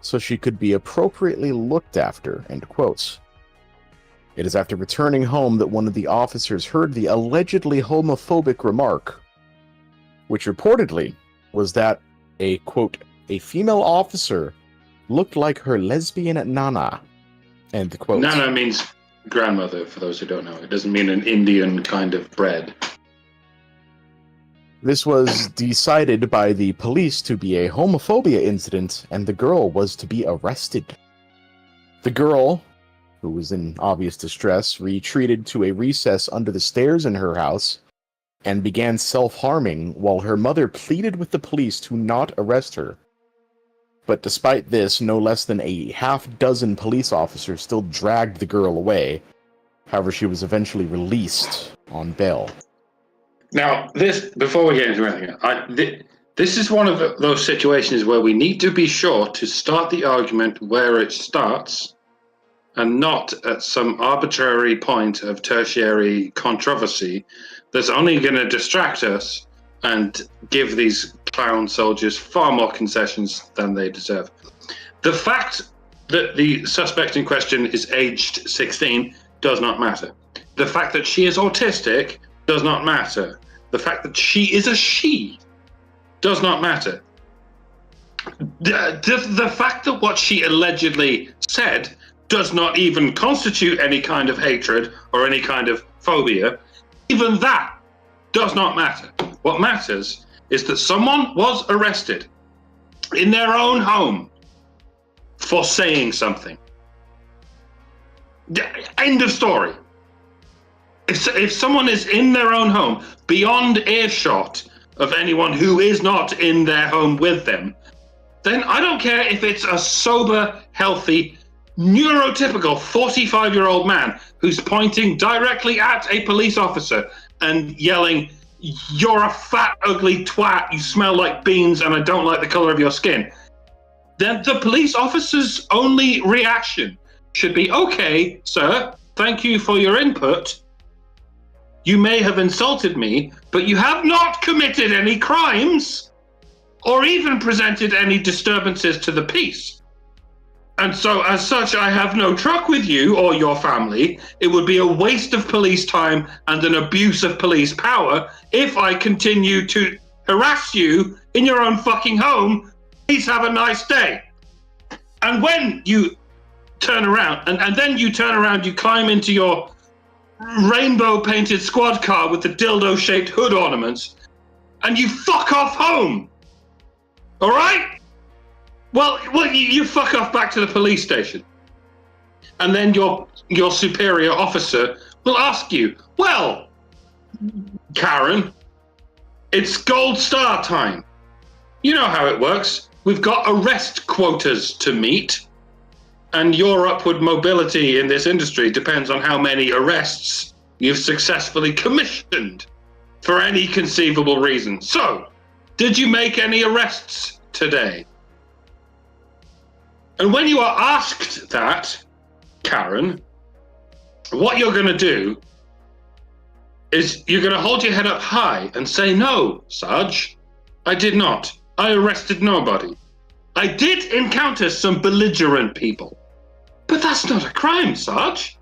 so she could be appropriately looked after, end quotes. It is after returning home that one of the officers heard the allegedly homophobic remark, which reportedly was that a, quote, a female officer looked like her lesbian nana, end quote. Nana means grandmother, for those who don't know. It doesn't mean an Indian kind of bread. This was decided by the police to be a homophobia incident, and the girl was to be arrested. The girl, who was in obvious distress, retreated to a recess under the stairs in her house and began self-harming while her mother pleaded with the police to not arrest her. But despite this, no less than a half-dozen police officers still dragged the girl away. However, she was eventually released on bail. Now, before we get into anything, this is one of those situations where we need to be sure to start the argument where it starts and not at some arbitrary point of tertiary controversy that's only going to distract us and give these clown soldiers far more concessions than they deserve. The fact that the suspect in question is aged 16 does not matter. The fact that she is autistic does not matter. The fact that she is a she does not matter. The fact that what she allegedly said does not even constitute any kind of hatred or any kind of phobia, even that does not matter. What matters is that someone was arrested in their own home for saying something. End of story. If someone is in their own home, beyond earshot of anyone who is not in their home with them, then I don't care if it's a sober, healthy, neurotypical 45-year-old man who's pointing directly at a police officer and yelling, "You're a fat, ugly twat, you smell like beans, and I don't like the color of your skin." Then the police officer's only reaction should be, "Okay, sir, thank you for your input. You may have insulted me, but you have not committed any crimes or even presented any disturbances to the peace. And so, as such, I have no truck with you or your family. It would be a waste of police time and an abuse of police power if I continue to harass you in your own fucking home. Please have a nice day. And when you turn around, and then you turn around, you climb into your rainbow-painted squad car with the dildo-shaped hood ornaments, and you fuck off home. All right? Well, you fuck off back to the police station. And then your superior officer will ask you, well, Karen, it's gold star time. You know how it works. We've got arrest quotas to meet. And your upward mobility in this industry depends on how many arrests you've successfully commissioned for any conceivable reason. So, did you make any arrests today? And when you are asked that, Karen, what you're going to do is you're going to hold your head up high and say, no, Sarge, I did not. I arrested nobody. I did encounter some belligerent people, but that's not a crime, Sarge.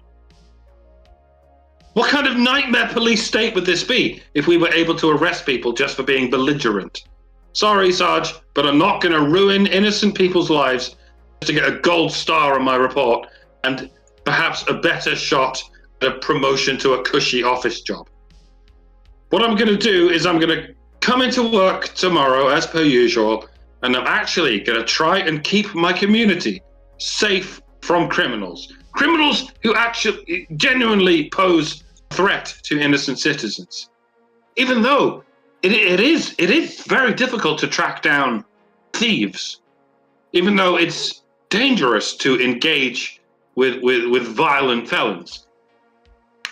What kind of nightmare police state would this be if we were able to arrest people just for being belligerent? Sorry, Sarge, but I'm not going to ruin innocent people's lives to get a gold star on my report and perhaps a better shot at a promotion to a cushy office job. What I'm going to do is I'm going to come into work tomorrow as per usual, and I'm actually going to try and keep my community safe from criminals. Criminals who actually genuinely pose a threat to innocent citizens. Even though it is very difficult to track down thieves, even though it's dangerous to engage with violent felons.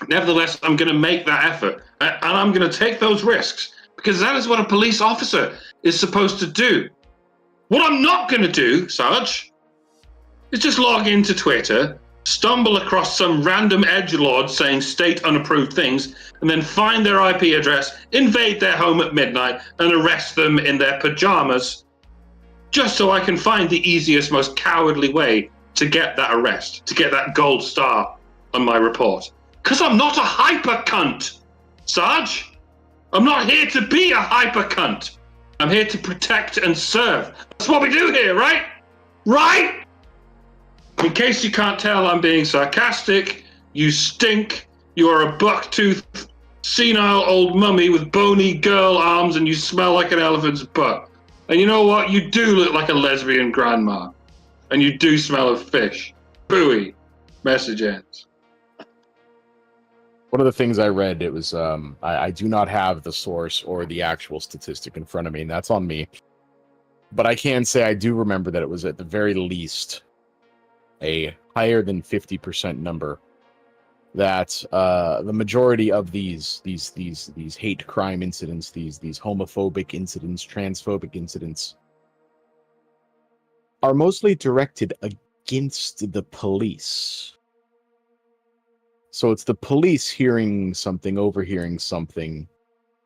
Nevertheless, I'm going to make that effort, and I'm going to take those risks, because that is what a police officer is supposed to do. What I'm not going to do, Sarge, is just log into Twitter, stumble across some random edgelord saying state unapproved things, and then find their IP address, invade their home at midnight, and arrest them in their pajamas, just so I can find the easiest, most cowardly way to get that arrest, to get that gold star on my report. Because I'm not a hyper cunt, Sarge. I'm not here to be a hyper cunt. I'm here to protect and serve. That's what we do here, right? Right? In case you can't tell, I'm being sarcastic. You stink. You are a buck-toothed, senile old mummy with bony girl arms, and you smell like an elephant's butt. And you know what? You do look like a lesbian grandma. And you do smell of fish. Booey. Message ends. One of the things I read, it was, I do not have the source or the actual statistic in front of me, and that's on me. But I can say I do remember that it was at the very least a higher than 50% number that the majority of these hate crime incidents, these homophobic incidents, transphobic incidents, are mostly directed against the police. So it's the police hearing something, overhearing something,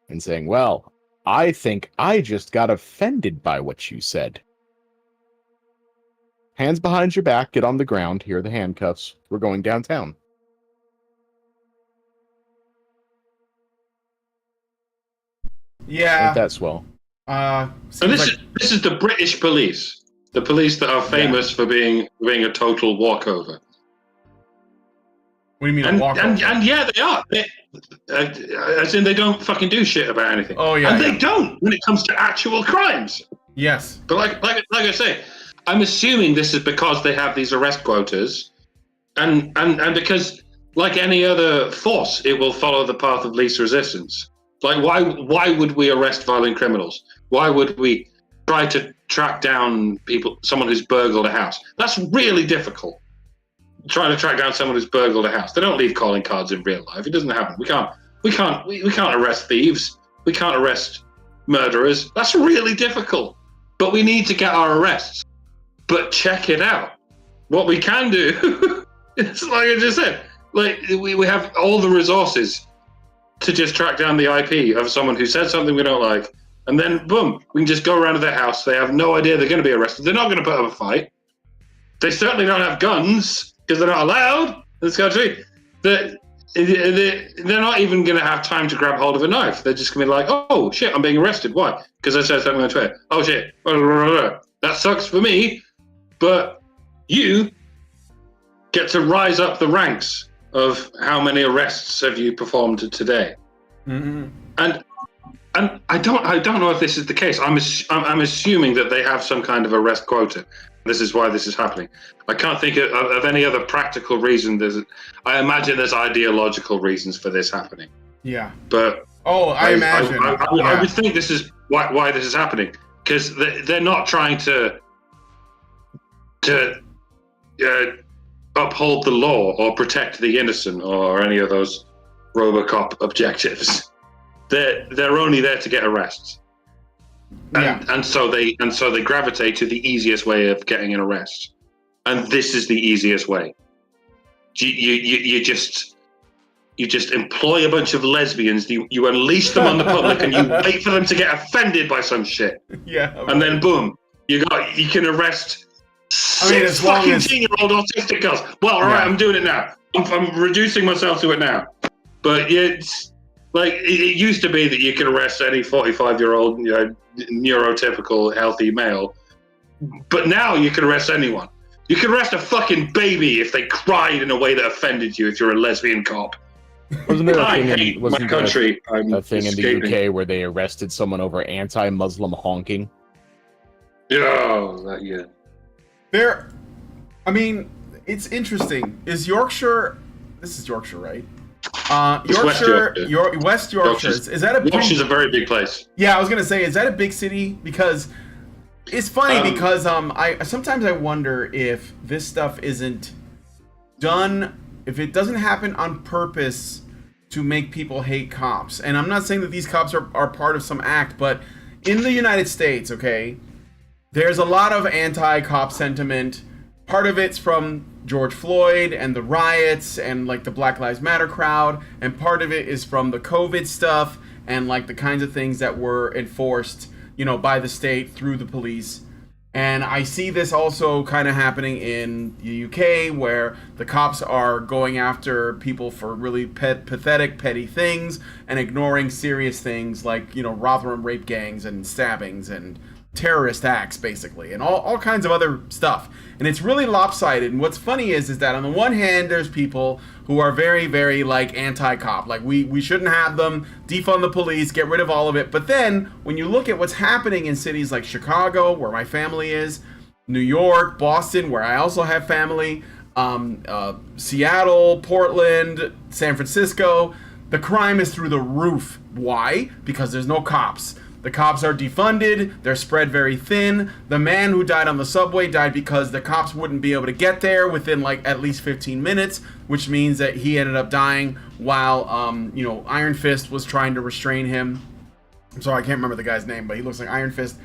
and saying, well, I think I just got offended by what you said. Hands behind your back, get on the ground, here are the handcuffs, we're going downtown. Yeah. Ain't that swell? So this is the British police, the police that are famous for being a total walkover. What do you mean, and, a walkover? And yeah, they are. As in, they don't fucking do shit about anything. Oh yeah, and they don't when it comes to actual crimes. Yes. But like I say, I'm assuming this is because they have these arrest quotas, and because, like any other force, it will follow the path of least resistance. Like, why would we arrest violent criminals? Why would we try to track down someone who's burgled a house? That's really difficult. Trying to track down someone who's burgled a house. They don't leave calling cards in real life. It doesn't happen. We can't arrest thieves. We can't arrest murderers. That's really difficult. But we need to get our arrests. But check it out. What we can do, it's like I just said, like we have all the resources to just track down the IP of someone who said something we don't like, and then boom, we can just go around to their house. They have no idea they're going to be arrested. They're not going to put up a fight. They certainly don't have guns because they're not allowed in this country. They're not even going to have time to grab hold of a knife. They're just going to be like, oh, shit, I'm being arrested. Why? Because I said something on Twitter. Oh, shit. That sucks for me. But you get to rise up the ranks of how many arrests have you performed today. Mm-hmm. And I don't know if this is the case. I'm assuming that they have some kind of arrest quota. This is why this is happening. I can't think of any other practical reason. I imagine there's ideological reasons for this happening. Yeah. But I imagine. I would think this is why this is happening, because they're not trying to uphold the law or protect the innocent or any of those RoboCop objectives. They're only there to get arrests. And so they gravitate to the easiest way of getting an arrest, and this is the easiest way. You just employ a bunch of lesbians. You unleash them on the public, and you wait for them to get offended by some shit. Yeah, and then boom, you can arrest 6 fucking 10-year-old autistic girls. Well, all right, I'm doing it now. I'm reducing myself to it now. But it's like it used to be that you could arrest any 45-year-old, neurotypical healthy male, but now you can arrest anyone. You can arrest a fucking baby if they cried in a way that offended you. If you're a lesbian cop. Wasn't there I hate my country. A thing in the UK where they arrested someone over anti-Muslim honking? Yeah. I mean, it's interesting. Is Yorkshire? This is Yorkshire, right? West Yorkshire. Is that a big? Yorkshire's a very big place. Yeah, I was gonna say, is that a big city? Because it's funny because I sometimes wonder if this stuff isn't done, if it doesn't happen on purpose to make people hate cops. And I'm not saying that these cops are part of some act, but in the United States, okay, there's a lot of anti-cop sentiment. Part of it's from George Floyd and the riots and like the Black Lives Matter crowd, and part of it is from the COVID stuff and like the kinds of things that were enforced, by the state through the police. And I see this also kind of happening in the UK, where the cops are going after people for really pathetic, petty things and ignoring serious things like, Rotherham rape gangs and stabbings and terrorist acts, basically, and all kinds of other stuff. And it's really lopsided. And what's funny is that on the one hand, there's people who are very, very like anti-cop, like we shouldn't have them, defund the police, get rid of all of it. But then when you look at what's happening in cities like Chicago, where my family is, New York, Boston, where I also have family, Seattle, Portland, San Francisco, the crime is through the roof. Why? Because there's no cops. The cops are defunded, they're spread very thin. The man who died on the subway died because the cops wouldn't be able to get there within like at least 15 minutes, which means that he ended up dying while, Iron Fist was trying to restrain him. I'm sorry, I can't remember the guy's name, but he looks like Iron Fist.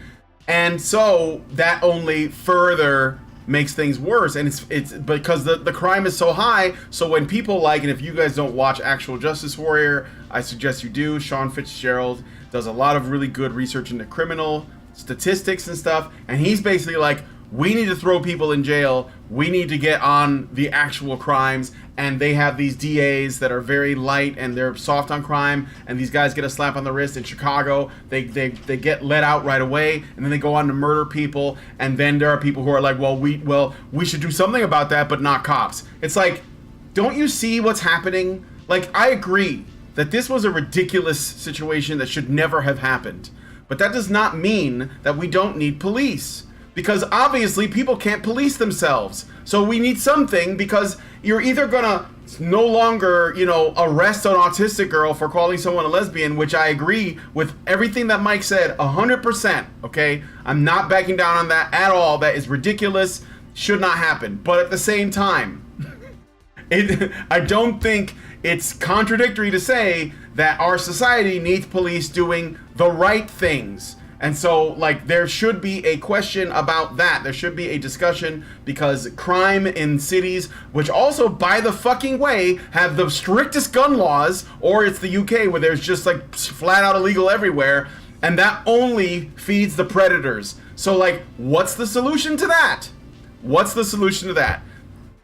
And so that only further makes things worse, and it's because the crime is so high. So when people like, and if you guys don't watch Actual Justice Warrior, I suggest you do. Sean Fitzgerald does a lot of really good research into criminal statistics and stuff, and he's basically like, we need to throw people in jail, we need to get on the actual crimes. And they have these DAs that are very light and they're soft on crime, and these guys get a slap on the wrist in Chicago, they get let out right away, and then they go on to murder people. And then there are people who are like, we should do something about that, but not cops. It's like, don't you see what's happening? Like, I agree that this was a ridiculous situation that should never have happened, but that does not mean that we don't need police, because obviously people can't police themselves. So we need something, because you're either gonna no longer, arrest an autistic girl for calling someone a lesbian, which I agree with everything that Mike said 100%, okay? I'm not backing down on that at all. That is ridiculous, should not happen. But at the same time, I don't think it's contradictory to say that our society needs police doing the right things. And so, like, there should be a question about that. There should be a discussion, because crime in cities, which also, by the fucking way, have the strictest gun laws, or it's the UK where there's just, like, flat out illegal everywhere, and that only feeds the predators. So, like, what's the solution to that? What's the solution to that?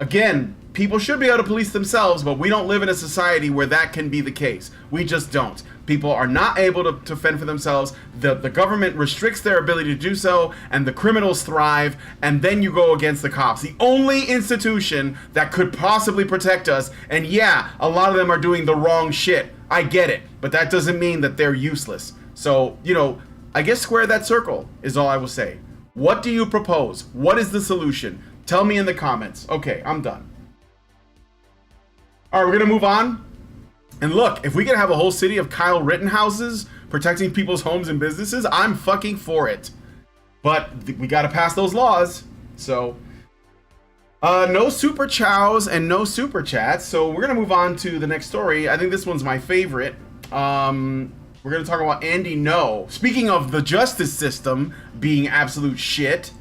Again, people should be able to police themselves, but we don't live in a society where that can be the case. We just don't. People are not able to fend for themselves. The government restricts their ability to do so, and the criminals thrive, and then you go against the cops. The only institution that could possibly protect us, and yeah, a lot of them are doing the wrong shit. I get it, but that doesn't mean that they're useless. So, I guess square that circle is all I will say. What do you propose? What is the solution? Tell me in the comments. Okay, I'm done. All right, we're going to move on. And look, if we could have a whole city of Kyle Rittenhouses protecting people's homes and businesses, I'm fucking for it. But we got to pass those laws. So, no super chows and no super chats. So we're going to move on to the next story. I think this one's my favorite. We're going to talk about Andy No. Speaking of the justice system being absolute shit,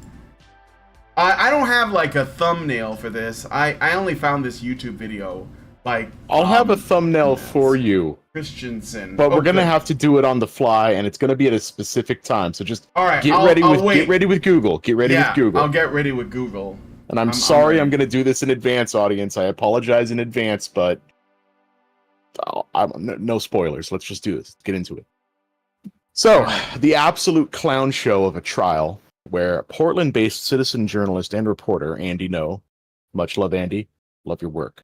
I don't have like a thumbnail for this. I only found this YouTube video. I'll have a thumbnail for you, Christensen, but we're gonna have to do it on the fly, and it's gonna be at a specific time. So just get ready with Google. Get ready with Google. I'll get ready with Google. And I'm sorry, I'm gonna do this in advance, audience. I apologize in advance, but no spoilers. Let's just do this. Get into it. So, the absolute clown show of a trial where Portland-based citizen journalist and reporter Andy No, much love Andy, love your work,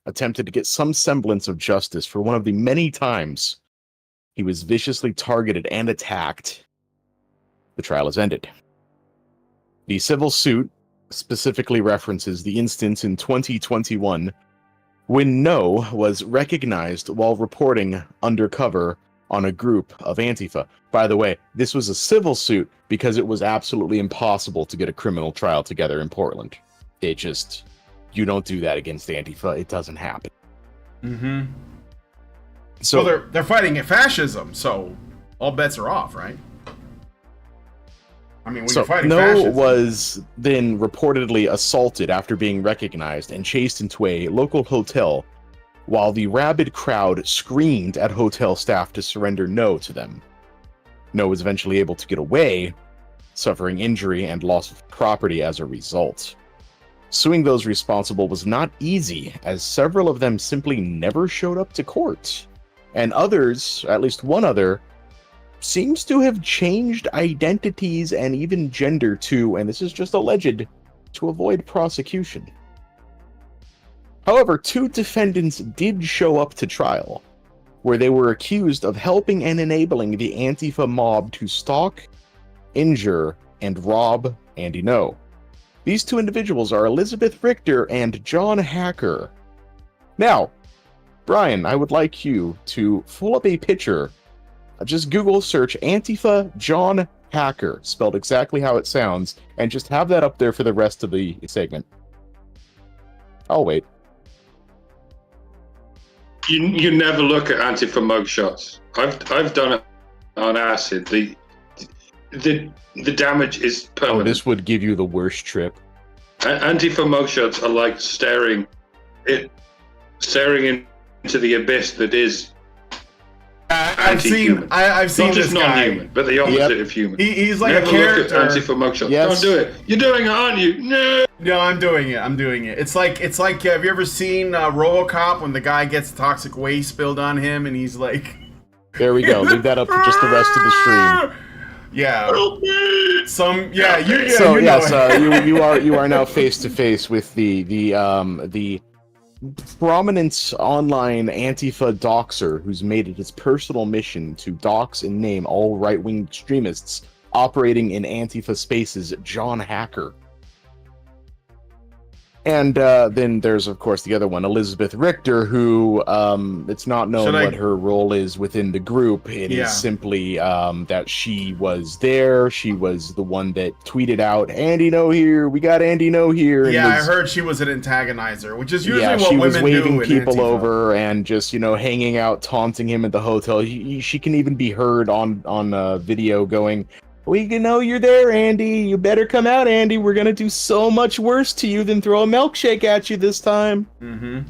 attempted to get some semblance of justice for one of the many times he was viciously targeted and attacked. The trial has ended. The civil suit specifically references the instance in 2021 when No was recognized while reporting undercover on a group of Antifa. By the way, this was a civil suit because it was absolutely impossible to get a criminal trial together in Portland. You don't do that against Antifa. It doesn't happen. Mm-hmm. So well, they're fighting fascism, so all bets are off, right? I mean, when you're fighting fascism. No was then reportedly assaulted after being recognized and chased into a local hotel while the rabid crowd screamed at hotel staff to surrender No to them. No was eventually able to get away, suffering injury and loss of property as a result. Suing those responsible was not easy, as several of them simply never showed up to court. And others, at least one other, seems to have changed identities and even gender to, and this is just alleged, to avoid prosecution. However, 2 defendants did show up to trial, where they were accused of helping and enabling the Antifa mob to stalk, injure, and rob Andy No. These 2 individuals are Elizabeth Richter and John Hacker. Now, Brian, I would like you to pull up a picture. Just Google search Antifa John Hacker, spelled exactly how it sounds, and just have that up there for the rest of the segment. I'll wait. You never look at Antifa mugshots. I've done it on acid. The damage is permanent. Oh, this would give you the worst trip. Antifa mugshots are like staring into the abyss that is anti-human. I've seen not just this guy. non-human, but the opposite of human. He's like never a character. Look at Antifa mugshots. Yes. Don't do it. You're doing it, aren't you? No. No, I'm doing it. It's like have you ever seen RoboCop when the guy gets toxic waste spilled on him and he's like, there we go. Leave that up for just the rest of the stream. Yeah. You are now face to face with the prominent online Antifa doxer who's made it his personal mission to dox and name all right-wing extremists operating in Antifa spaces, John Hacker. And then there's, of course, the other one, Elizabeth Richter, who it's not known what her role is within the group. It is simply that she was there. She was the one that tweeted out, Andy No here. We got Andy No here. Yeah, I heard she was an antagonizer, which is usually what women do. She was waving in people Antifa. over and just, hanging out, taunting him at the hotel. She can even be heard on video going, we know you're there, Andy. You better come out, Andy. We're going to do so much worse to you than throw a milkshake at you this time. Mm-hmm.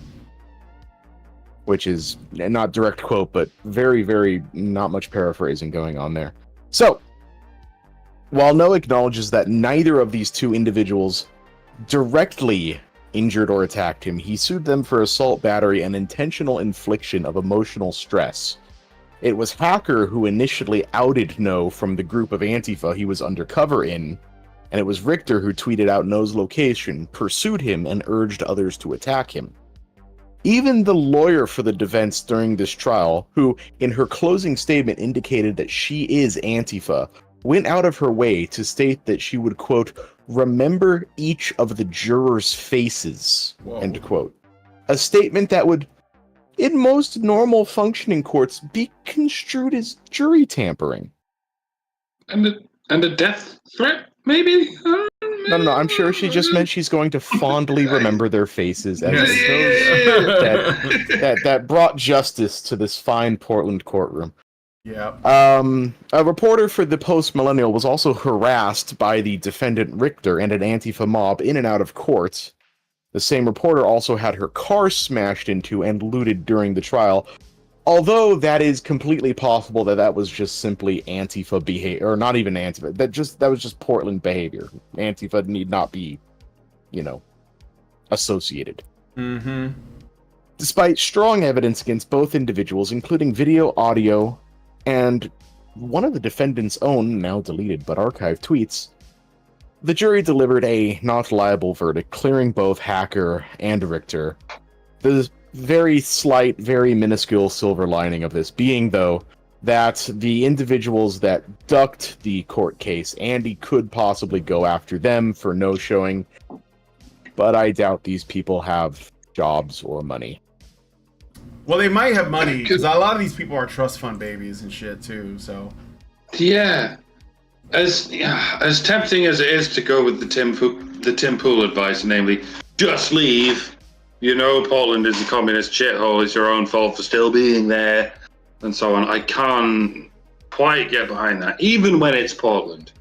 Which is not direct quote, but very, very not much paraphrasing going on there. So, while No acknowledges that neither of these 2 individuals directly injured or attacked him, he sued them for assault, battery, and intentional infliction of emotional stress. It was Hacker who initially outed No from the group of Antifa he was undercover in, and it was Richter who tweeted out No's location, pursued him, and urged others to attack him. Even the lawyer for the defense during this trial, who in her closing statement indicated that she is Antifa, went out of her way to state that she would, quote, remember each of the jurors' faces, end quote. A statement that would, in most normal functioning courts, be construed as jury tampering. And a death threat, maybe? No, I'm sure she just meant she's going to fondly remember their faces as those that brought justice to this fine Portland courtroom. Yeah. A reporter for the Post-Millennial was also harassed by the defendant Richter and an Antifa mob in and out of court. The same reporter also had her car smashed into and looted during the trial, although that is completely possible that was just simply Antifa behavior, or not even Antifa. That was just Portland behavior. Antifa need not be, associated. Mm-hmm. Despite strong evidence against both individuals, including video, audio, and one of the defendant's own, now deleted but archived tweets, the jury delivered a not liable verdict, clearing both Hacker and Richter. The very slight, very minuscule silver lining of this being, though, that the individuals that ducked the court case, Andy could possibly go after them for no showing, but I doubt these people have jobs or money. Well, they might have money, because a lot of these people are trust fund babies and shit, too, so... Yeah. As tempting as it is to go with the Tim Pool advice, namely, just leave. Portland is a communist shithole. It's your own fault for still being there, and so on. I can't quite get behind that, even when it's Portland.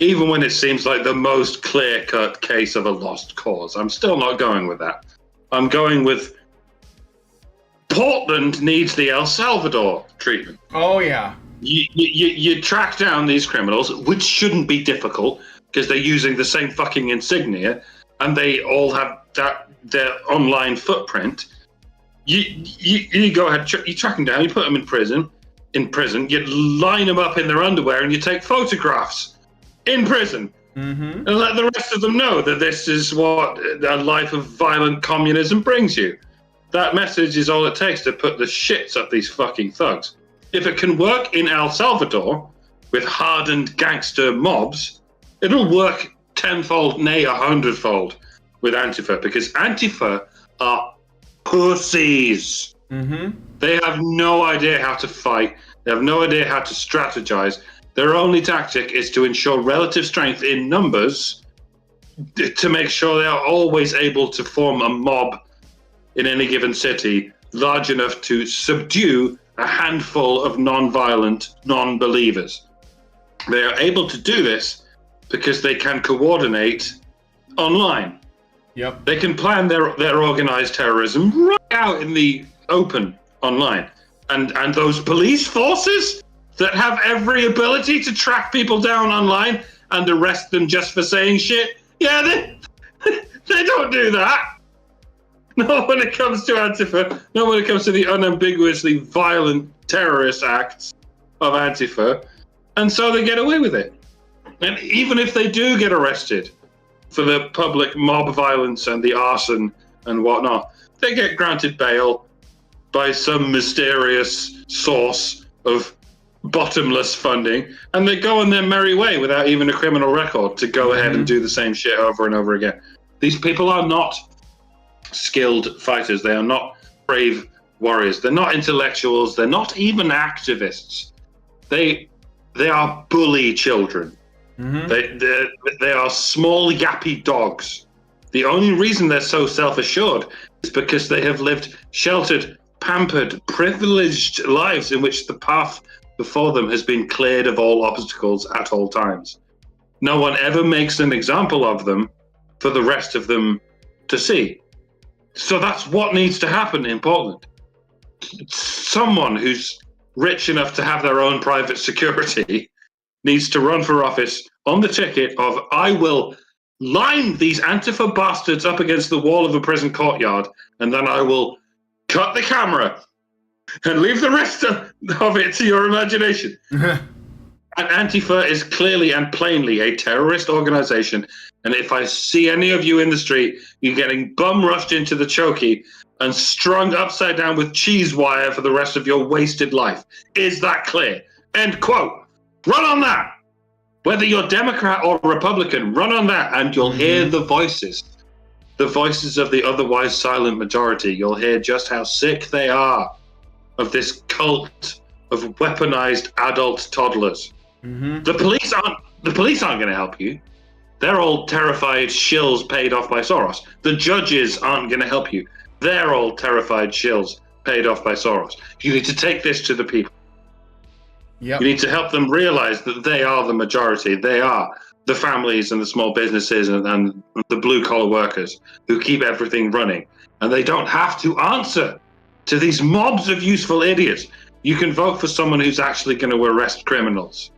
Even when it seems like the most clear-cut case of a lost cause. I'm still not going with that. I'm going with Portland needs the El Salvador treatment. Oh, yeah. You track down these criminals, which shouldn't be difficult, because they're using the same fucking insignia, and they all have their online footprint. You go ahead, you track them down, you put them in prison, you line them up in their underwear, and you take photographs in prison. And let the rest of them know that this is what a life of violent communism brings you. That message is all it takes to put the shits up these fucking thugs. If it can work in El Salvador with hardened gangster mobs, it'll work tenfold, nay, 100-fold with Antifa, because Antifa are pussies. They have no idea how to fight. They have no idea how to strategize. Their only tactic is to ensure relative strength in numbers to make sure they are always able to form a mob in any given city large enough to subdue a handful of non-violent non-believers. They are able to do this because they can coordinate online. Yep. They can plan their organized terrorism right out in the open online. And those police forces that have every ability to track people down online and arrest them just for saying shit, yeah, they don't do that. Not when it comes to Antifa, not when it comes to the unambiguously violent terrorist acts of Antifa. And so they get away with it. And even if they do get arrested for the public mob violence and the arson and whatnot, they get granted bail by some mysterious source of bottomless funding, and they go on their merry way without even a criminal record to go ahead and do the same shit over and over again. These people are not skilled fighters. They are not brave warriors. They're not intellectuals. They're not even activists. They are bully children. They are small, yappy dogs. The only reason they're so self-assured is because they have lived sheltered, pampered, privileged lives in which the path before them has been cleared of all obstacles at all times. No one ever makes an example of them for the rest of them to see. So that's what needs to happen in Portland. Someone who's rich enough to have their own private security needs to run for office on the ticket of, I will line these Antifa bastards up against the wall of a prison courtyard, and then I will cut the camera and leave the rest of it to your imagination. And Antifa is clearly and plainly a terrorist organization. And if I see any of you in the street, you're getting bum rushed into the chokey and strung upside down with cheese wire for the rest of your wasted life. Is that clear? End quote. Run on that. Whether you're Democrat or Republican, run on that, and you'll hear the voices of the otherwise silent majority. You'll hear just how sick they are of this cult of weaponized adult toddlers. The police aren't going to help you. They're all terrified shills paid off by Soros. The judges aren't going to help you. They're all terrified shills paid off by Soros. You need to take this to the people. Yep. You need to help them realize that they are the majority. They are the families and the small businesses and the blue-collar workers who keep everything running. And they don't have to answer to these mobs of useful idiots. You can vote for someone who's actually going to arrest criminals.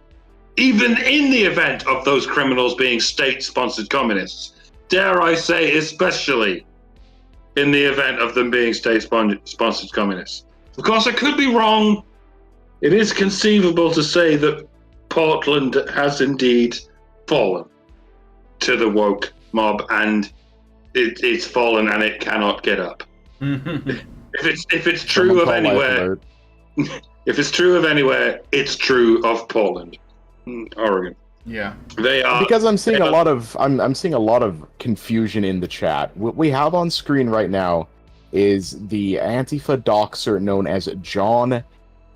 Even in the event of those criminals being state-sponsored communists. Dare I say, especially in the event of them being state-sponsored communists. Of course, I could be wrong. It is conceivable to say that Portland has indeed fallen to the woke mob, and it's fallen and it cannot get up. If it's true of anywhere, if it's true of anywhere, it's true of Portland, Oregon. Yeah, they are, because I'm seeing a lot of confusion in the chat. What we have on screen right now is the Antifa doxer known as John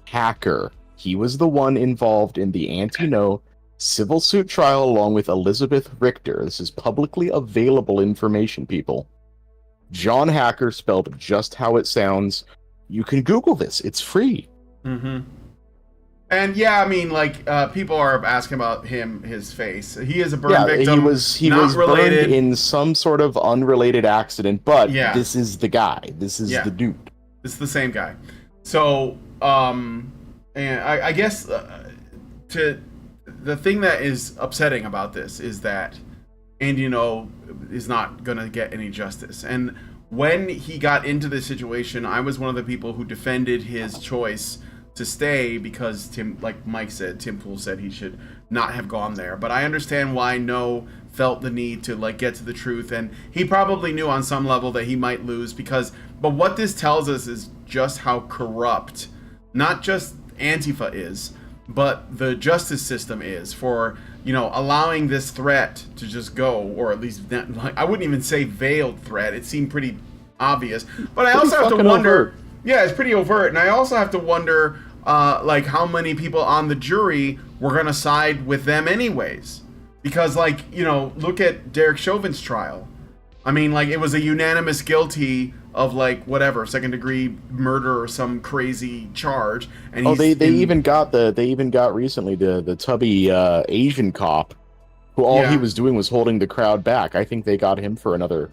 Hacker. He was the one involved in the Antino civil suit trial along with Elizabeth Richter. This is publicly available information, people. John Hacker, spelled just how it sounds. You can Google this. It's free. And yeah, I mean, like, people are asking about his face. He is a burn victim. He was related. Burned in some sort of unrelated accident, but this is the guy. This is the dude. It's the same guy. So, and I guess the thing that is upsetting about this is that Andy is not going to get any justice. And when he got into this situation, I was one of the people who defended his choice to stay because Tim, like Mike said, Tim Pool said he should not have gone there. But I understand why No felt the need to get to the truth, and he probably knew on some level that he might lose but what this tells us is just how corrupt not just Antifa is, but the justice system is for allowing this threat to just go, or at least I wouldn't even say veiled threat. It seemed pretty obvious, but I also have to wonder. Overt. Yeah, it's pretty overt, and I also have to wonder, how many people on the jury were gonna side with them anyways, because look at Derek Chauvin's trial. I mean, it was a unanimous guilty of second-degree murder or some crazy charge, and they even got recently the tubby Asian cop, who he was doing was holding the crowd back. I think they got him for another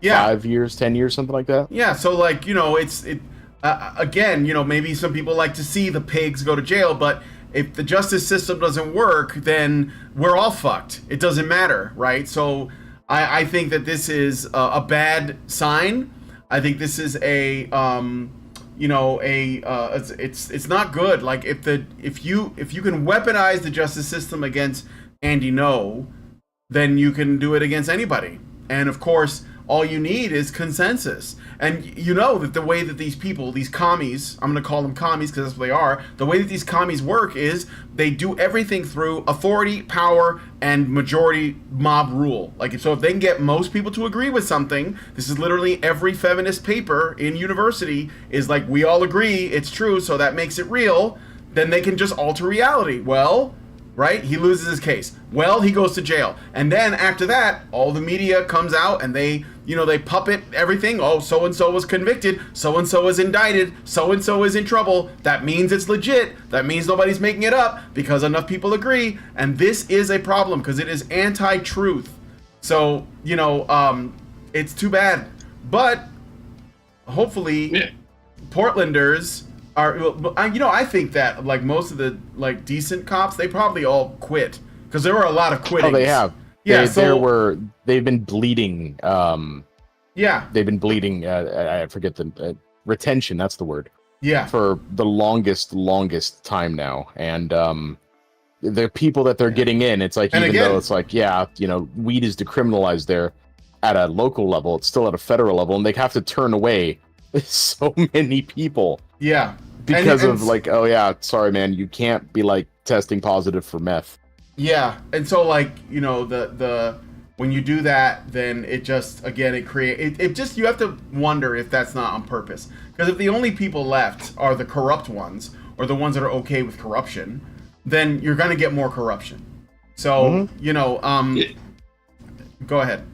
5 years, 10 years, something like that. Yeah, so again, maybe some people like to see the pigs go to jail, but if the justice system doesn't work, then we're all fucked. It doesn't matter, right? So I think that this is a bad sign. I think this is it's not good. If you can weaponize the justice system against Andy then you can do it against anybody. And of course, all you need is consensus. And that the way that these people, these commies, I'm going to call them commies because that's what they are, the way that these commies work is they do everything through authority, power, and majority mob rule. So if they can get most people to agree with something, this is literally every feminist paper in university is we all agree it's true, so that makes it real, then they can just alter reality. Well, right? He loses his case. Well, he goes to jail. And then after that, all the media comes out and they puppet everything. Oh, so-and-so was convicted. So-and-so is indicted. So-and-so is in trouble. That means it's legit. That means nobody's making it up because enough people agree. And this is a problem because it is anti-truth. So, it's too bad. But hopefully, Portlanders I think that most of the decent cops, they probably all quit because there were a lot of quitting. Oh, they have. Yeah, they've been bleeding. Yeah. They've been bleeding. I forget the retention. That's the word. Yeah. For the longest time now, and the people that they're getting in, it's like, even though it's like, yeah, you know, weed is decriminalized there at a local level, it's still at a federal level, and they have to turn away so many people. Yeah. Because of like, oh yeah, sorry man, you can't be like testing positive for meth. Yeah, and so like, you know, the when you do that, then it just, again, it just, you have to wonder if that's not on purpose. Because if the only people left are the corrupt ones, or the ones that are okay with corruption, then you're gonna get more corruption. So, you know, go ahead.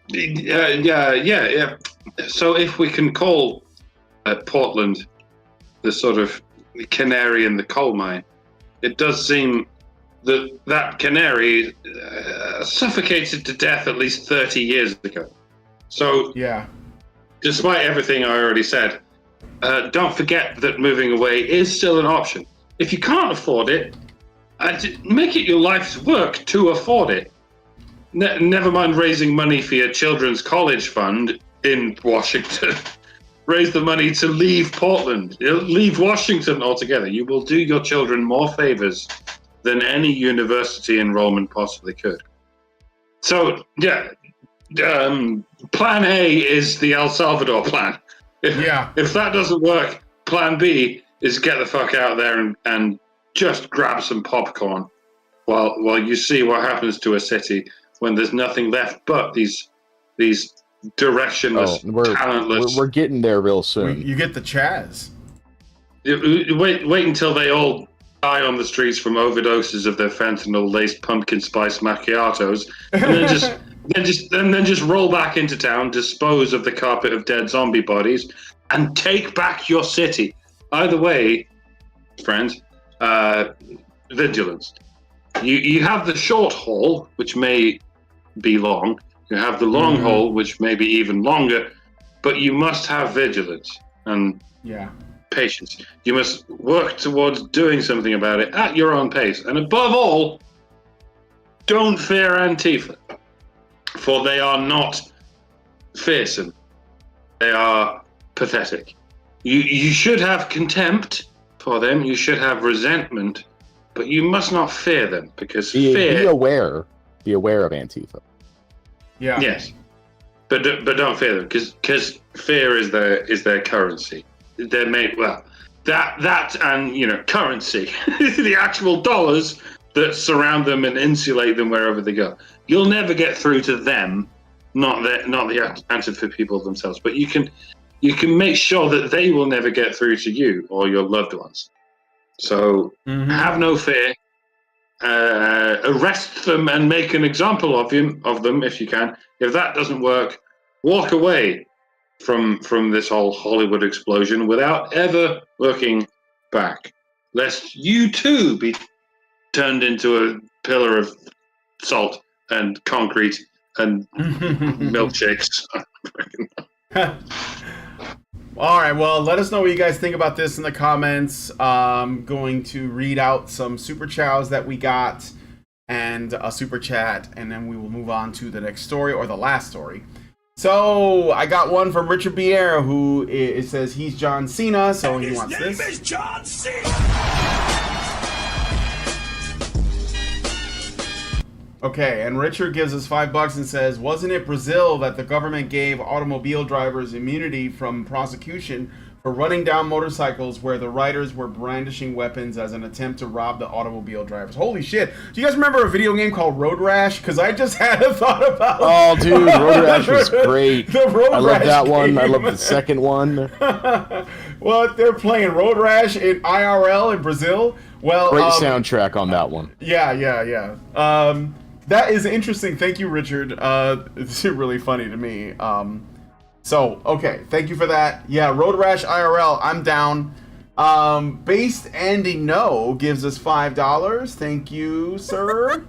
Yeah. So if we can call Portland the sort of canary in the coal mine, it does seem that canary suffocated to death at least 30 years ago. So, yeah, despite everything I already said, don't forget that moving away is still an option. If you can't afford it, make it your life's work to afford it. Never mind raising money for your children's college fund in Washington. Raise the money to leave Portland. Leave Washington altogether. You will do your children more favors than any university enrollment possibly could. So, yeah, Plan A is the El Salvador plan. If that doesn't work, Plan B is get the fuck out there and just grab some popcorn while you see what happens to a city when there's nothing left but these directionless, talentless. We're getting there real soon. You get the Chaz. Wait until they all die on the streets from overdoses of their fentanyl-laced pumpkin spice macchiatos, and then just roll back into town, dispose of the carpet of dead zombie bodies, and take back your city. Either way, friends, vigilance. You have the short haul, which may be long. You have the long haul, which may be even longer, but you must have vigilance and patience. You must work towards doing something about it at your own pace. And above all, don't fear Antifa, for they are not fearsome. They are pathetic. You should have contempt for them. You should have resentment, but you must not fear them, because fear... Be aware of Antifa. Yeah. Yes, but don't fear them, because fear is their currency. They're made that and, you know, currency, the actual dollars that surround them and insulate them wherever they go. You'll never get through to them, not the Antifa people themselves, but you can make sure that they will never get through to you or your loved ones. So have no fear. Arrest them and make an example of them if you can. If that doesn't work, walk away from this whole Hollywood explosion without ever looking back, lest you too be turned into a pillar of salt and concrete and milkshakes. All right, well, let us know what you guys think about this in the comments. I'm going to read out some super chows that we got and a super chat, and then we will move on to the next story, or the last story. So I got one from Richard Bier, who it says he's John Cena, so he wants this. His name is John Cena. Okay, and Richard gives us $5 and says, wasn't it Brazil that the government gave automobile drivers immunity from prosecution for running down motorcycles where the riders were brandishing weapons as an attempt to rob the automobile drivers? Holy shit. Do you guys remember a video game called Road Rash? Because I just had a thought about... Oh, dude, Road Rash was great. The Road I love Rash that one. game. I love the second one. Well, they're playing Road Rash in IRL in Brazil. Well, great soundtrack on that one. Yeah. That is interesting. Thank you, Richard. It's really funny to me. So, okay. Thank you for that. Yeah, Road Rash IRL. I'm down. Based Andy No gives us $5. Thank you, sir.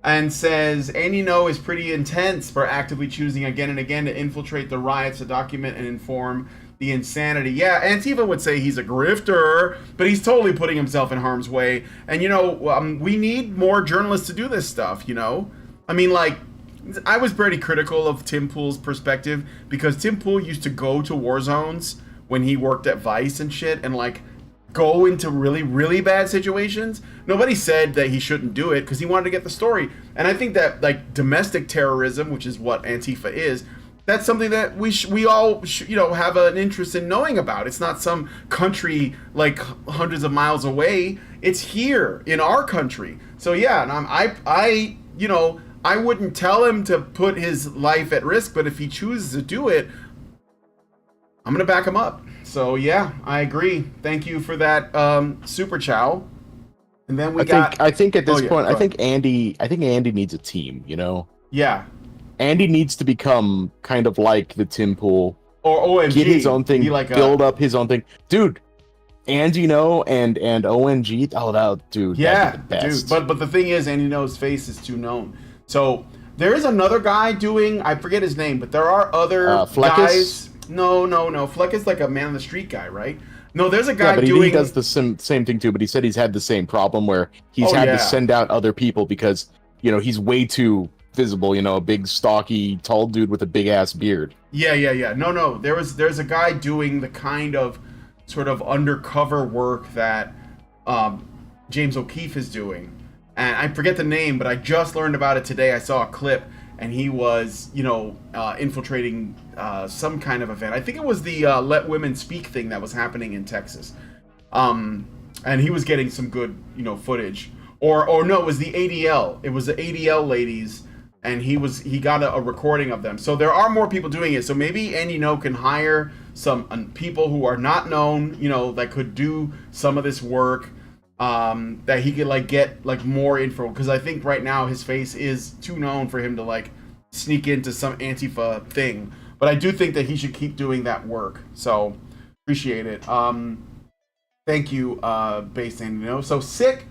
And says, Andy No is pretty intense for actively choosing again and again to infiltrate the riots to document and inform the insanity. Yeah, Antifa would say he's a grifter, but he's totally putting himself in harm's way. And, we need more journalists to do this stuff, I mean, like, I was pretty critical of Tim Pool's perspective because Tim Pool used to go to war zones when he worked at Vice and shit and, like, go into really, really bad situations. Nobody said that he shouldn't do it because he wanted to get the story. And I think that, like, domestic terrorism, which is what Antifa is, that's something that we all have an interest in knowing about. It's not some country like hundreds of miles away. It's here in our country. So yeah, and I wouldn't tell him to put his life at risk, but if he chooses to do it, I'm gonna back him up. So yeah, I agree. Thank you for that, super chow. And then I think at this point, I think Andy needs a team. Yeah. Andy needs to become kind of like the Tim Pool, or OMG, get his own thing, build up his own thing, dude. Andy and ONG, dude, yeah, that'd be the best. Dude. But the thing is, Andy No's face is too known. So there is another guy doing, I forget his name, but there are other guys. No, Fleck is like a man on the street guy, right? No, there's a guy he does the same thing too. But he said he's had the same problem where he's had to send out other people because he's way too visible, a big stocky tall dude with a big ass beard. Yeah. No. There's a guy doing the kind of sort of undercover work that James O'Keefe is doing. And I forget the name, but I just learned about it today. I saw a clip and he was, infiltrating some kind of event. I think it was the Let Women Speak thing that was happening in Texas. And he was getting some good, footage. Or no, it was the ADL. It was the ADL ladies. And he got a recording of them. So there are more people doing it. So maybe Andy No can hire some people who are not known, that could do some of this work, that he could get more info. Because I think right now his face is too known for him to sneak into some Antifa thing. But I do think that he should keep doing that work. So appreciate it. Thank you, Base Andy No. So Sick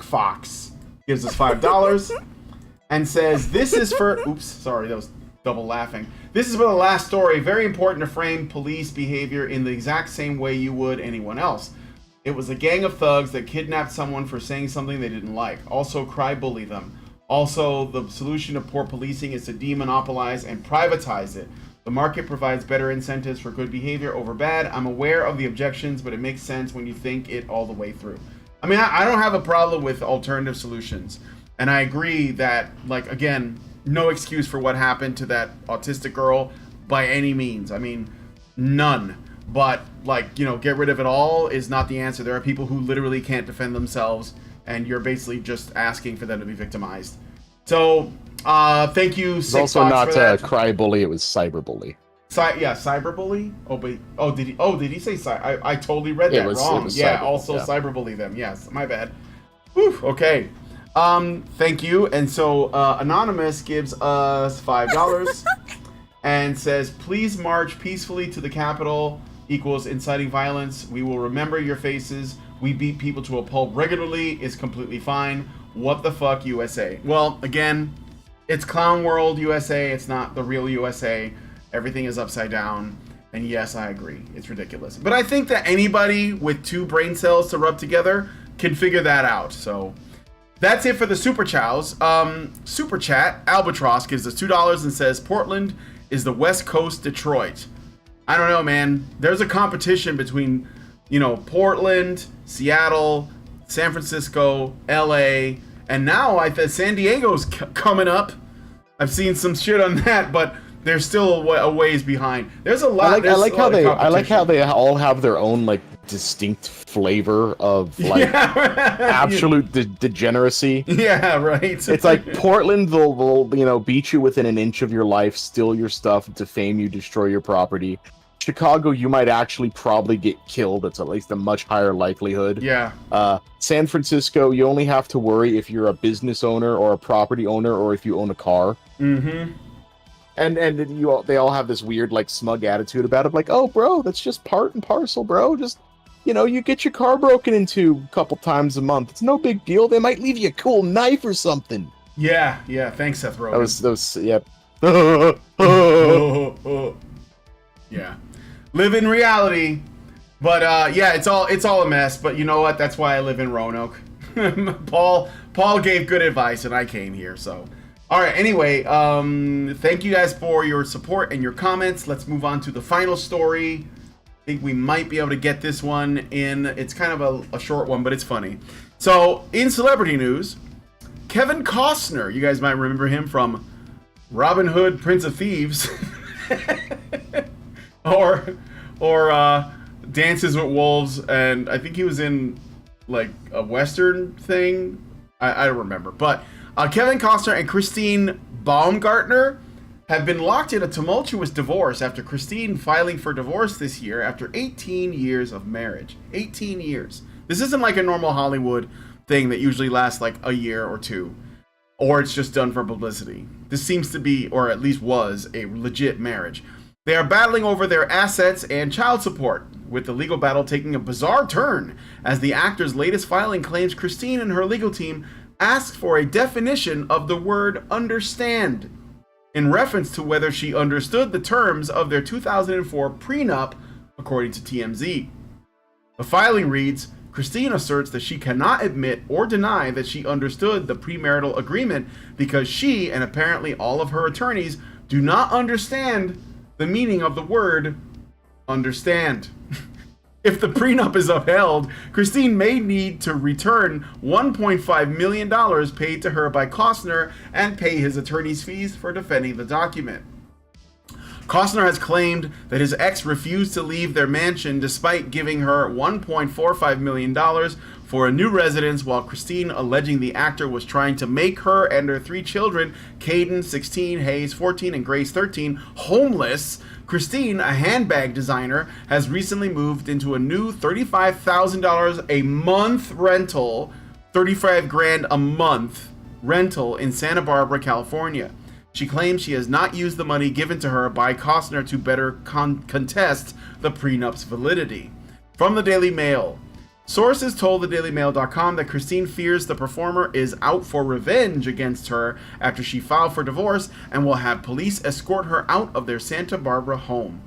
Fox gives us $5. And says, this is for... Oops, sorry, that was double laughing. This is for the last story. Very important to frame police behavior in the exact same way you would anyone else. It was a gang of thugs that kidnapped someone for saying something they didn't like. Also, bully them. Also, the solution to poor policing is to demonopolize and privatize it. The market provides better incentives for good behavior over bad. I'm aware of the objections, but it makes sense when you think it all the way through. I mean, I don't have a problem with alternative solutions. And I agree that, again, no excuse for what happened to that autistic girl by any means. I mean, none. But, get rid of it all is not the answer. There are people who literally can't defend themselves, and you're basically just asking for them to be victimized. So, thank you, It's also not cry bully, it was cyberbully. Cyberbully? Did he say I totally read that wrong. Cyberbully them. Yes, my bad. Whew, okay. Thank you. And so Anonymous gives us $5 and says, please march peacefully to the Capitol equals inciting violence. We will remember your faces. We beat people to a pulp regularly. It's completely fine. What the fuck, USA? Well, again, it's Clown World USA. It's not the real USA. Everything is upside down. And yes, I agree. It's ridiculous. But I think that anybody with two brain cells to rub together can figure that out. So... that's it for the Super Chows. Super Chat, Albatross gives us $2 and says, Portland is the West Coast Detroit. I don't know, man. There's a competition between, Portland, Seattle, San Francisco, LA, and now I think San Diego's coming up. I've seen some shit on that, but they're still a ways behind. There's a lot. I like how they all have their own distinct flavor of absolute degeneracy. Yeah, right. It's like Portland, they'll beat you within an inch of your life, steal your stuff, defame you, destroy your property. Chicago, you might actually probably get killed. It's at least a much higher likelihood. Yeah. San Francisco, you only have to worry if you're a business owner or a property owner or if you own a car. Mm-hmm. And they all have this weird smug attitude about it, oh bro, that's just part and parcel, bro. Just you get your car broken into a couple times a month. It's no big deal. They might leave you a cool knife or something. Yeah. Thanks, Seth Rogen. That was yeah. Yeah. live in reality. But yeah, it's all a mess. But you know what? That's why I live in Roanoke. Paul gave good advice, and I came here. So, all right. Anyway, thank you guys for your support and your comments. Let's move on to the final story. I think we might be able to get this one in. It's kind of a short one, but it's funny. So, in celebrity news, Kevin Costner. You guys might remember him from Robin Hood, Prince of Thieves, or Dances with Wolves, and I think he was in like a Western thing. I don't remember. But Kevin Costner and Christine Baumgartner have been locked in a tumultuous divorce after Christine filing for divorce this year after 18 years of marriage. 18 years. This isn't like a normal Hollywood thing that usually lasts like a year or two, or it's just done for publicity. This seems to be, or at least was, a legit marriage. They are battling over their assets and child support, with the legal battle taking a bizarre turn as the actor's latest filing claims Christine and her legal team asked for a definition of the word understand in reference to whether she understood the terms of their 2004 prenup, according to TMZ. The filing reads, Christine asserts that she cannot admit or deny that she understood the premarital agreement because she, and apparently all of her attorneys, do not understand the meaning of the word understand. If the prenup is upheld, Christine may need to return $1.5 million paid to her by Costner and pay his attorney's fees for defending the document. Costner has claimed that his ex refused to leave their mansion despite giving her $1.45 million for a new residence, while Christine alleging the actor was trying to make her and her 3 children, Caden, 16, Hayes, 14, and Grace, 13, homeless. Christine, a handbag designer, has recently moved into a new $35,000 a month rental, $35,000 a month rental in Santa Barbara, California. She claims she has not used the money given to her by Costner to better contest the prenup's validity. From the Daily Mail, sources told thedailymail.com that Christine fears the performer is out for revenge against her after she filed for divorce and will have police escort her out of their Santa Barbara home.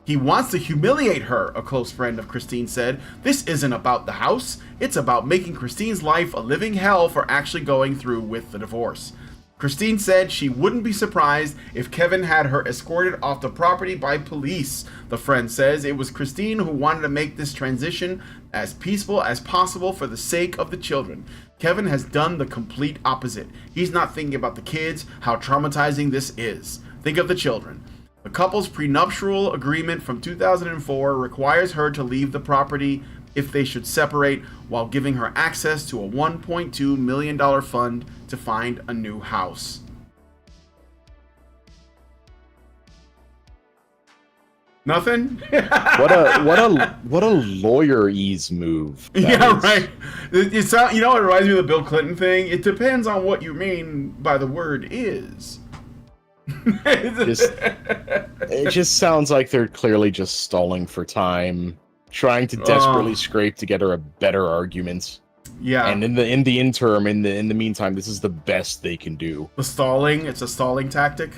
He wants to humiliate her, a close friend of Christine said. This isn't about the house. It's about making Christine's life a living hell for actually going through with the divorce. Christine said she wouldn't be surprised if Kevin had her escorted off the property by police. The friend says it was Christine who wanted to make this transition as peaceful as possible for the sake of the children. Kevin has done the complete opposite. He's not thinking about the kids, how traumatizing this is. Think of the children. The couple's prenuptial agreement from 2004 requires her to leave the property if they should separate, while giving her access to a $1.2 million fund to find a new house. Nothing? What a lawyer-ease move. Yeah, is. Right. It sound, you know, it reminds me of the Bill Clinton thing. It depends on what you mean by the word is. It just sounds like they're clearly just stalling for time, trying to desperately scrape together a better argument. Yeah. And in the interim, in the meantime, this is the best they can do. The stalling, it's a stalling tactic.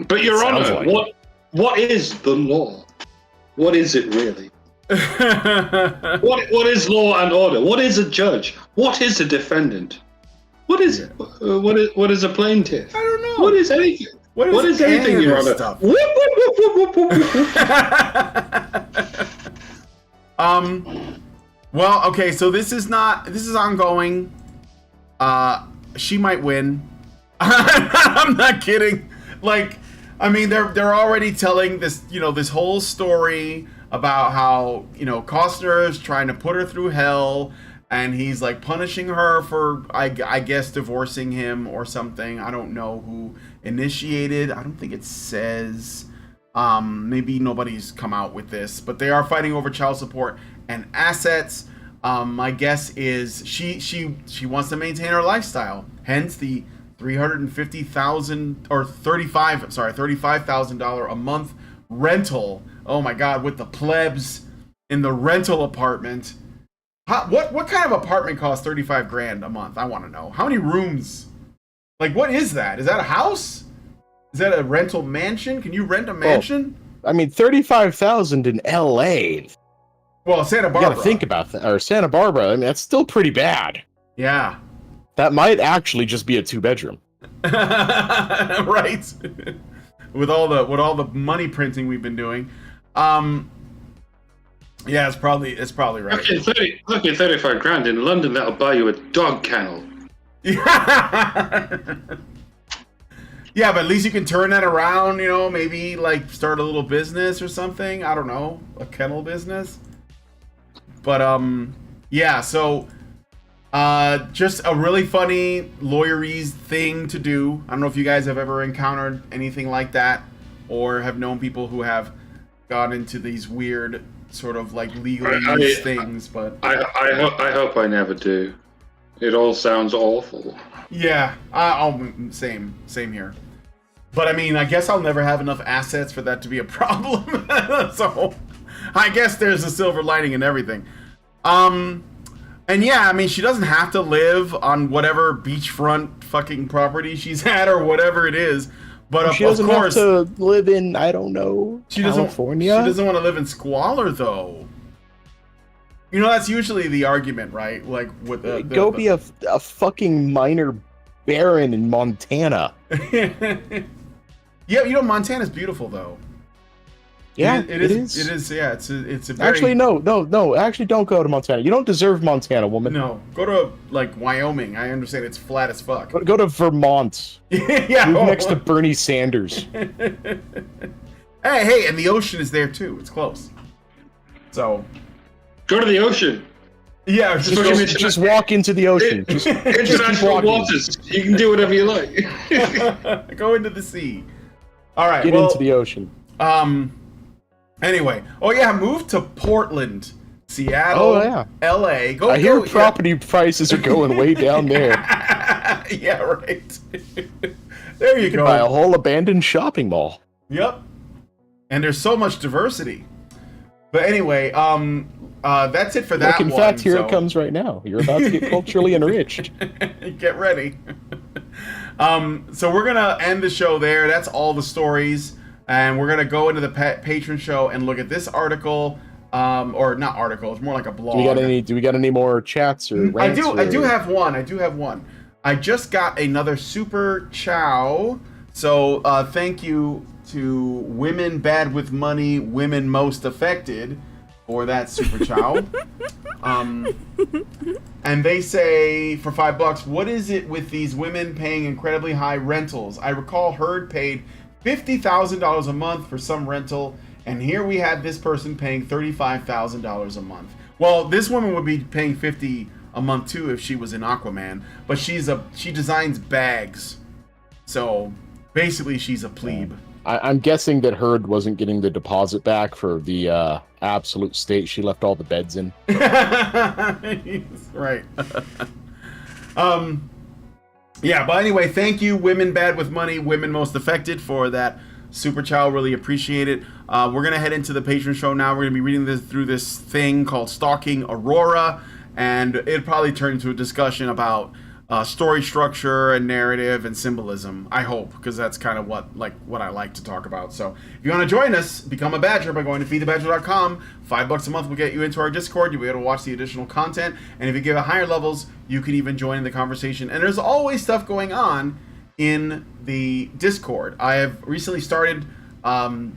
But Your Honor, like what is the law? What is it really? What is law and order? What is a judge? What is a defendant? What is what is a plaintiff? I don't know. What is anything? What is anything, Your Honor? Stuff. Well, okay, so this is ongoing. She might win. I'm not kidding. Like, I mean, they're already telling this, you know, this whole story about how, you know, Costner is trying to put her through hell, and he's like punishing her for, I guess, divorcing him or something. I don't know who initiated. I don't think it says. Maybe nobody's come out with this, but they are fighting over child support and assets. My guess is she wants to maintain her lifestyle, hence the $35,000 a month rental. Oh my God, with the plebs in the rental apartment. What kind of apartment costs $35,000 a month? I want to know. How many rooms? Like, what is that? Is that a house? Is that a rental mansion? Can you rent a mansion? I mean, 35,000 in L.A. Well, Santa You Barbara. gotta think about that. Or Santa Barbara. I mean, that's still pretty bad. Yeah. That might actually just be a 2-bedroom. Right. with all the money printing we've been doing. Yeah, it's probably right. Look at 35 grand in London. That'll buy you a dog kennel. Yeah, but at least you can turn that around, you know, maybe like start a little business or something. I don't know, a kennel business. But yeah, so just a really funny lawyerese thing to do. I don't know if you guys have ever encountered anything like that or have known people who have gone into these weird sort of like legalese things, but I hope I never do. It all sounds awful. yeah, same here. But I mean, I guess I'll never have enough assets for that to be a problem. So I guess there's a silver lining in everything. And yeah, I mean, she doesn't have to live on whatever beachfront fucking property she's at or whatever it is. But she doesn't have to live in, I don't know, California. She doesn't want to live in squalor, though. You know, that's usually the argument, right? Like with go be a fucking minor baron in Montana. Yeah, you know, Montana's beautiful, though. Yeah, it is. Yeah, it's a very... Actually, no. Actually, don't go to Montana. You don't deserve Montana, woman. No, go to like Wyoming. I understand it's flat as fuck. Go to Vermont. Yeah, move next to Bernie Sanders. Hey, and the ocean is there too. It's close. So, go to the ocean. Yeah, just walk into the ocean. International waters. You can do whatever you like. Go into the sea. All right. Get into the ocean. Anyway, move to Portland, Seattle, LA. I hear property prices are going way down there. Yeah, right. There you go. Buy a whole abandoned shopping mall. Yep. And there's so much diversity. But anyway, that's it for that one. In fact, here it comes right now. You're about to get culturally enriched. Get ready. So we're gonna end the show there. That's all the stories. And we're gonna go into the patron show and look at this article, or not article. It's more like a blog. Do we got any more chats or rants? I do have one. I just got another super chow. So thank you to Women Bad with Money, Women Most Affected for that super chow. And they say for $5, what is it with these women paying incredibly high rentals? I recall Heard paid $50,000 a month for some rental, and here we had this person paying $35,000 a month. Well, this woman would be paying $50 a month too if she was in Aquaman, but she designs bags, so basically she's a plebe. I'm guessing that Heard wasn't getting the deposit back for the absolute state she left all the beds in. Right. Yeah, but anyway, thank you, Women Bad with Money, Women Most Affected, for that super chow. Really appreciate it. We're going to head into the patron show now. We're going to be reading through this thing called Stalking Aurora, and it probably turn into a discussion about story structure and narrative and symbolism, I hope, because that's kind of what I like to talk about. So if you want to join us, become a badger by going to feedthebadger.com. $5 a month will get you into our Discord. You'll be able to watch the additional content, and if you give it higher levels, you can even join in the conversation. And there's always stuff going on in the Discord. I have recently started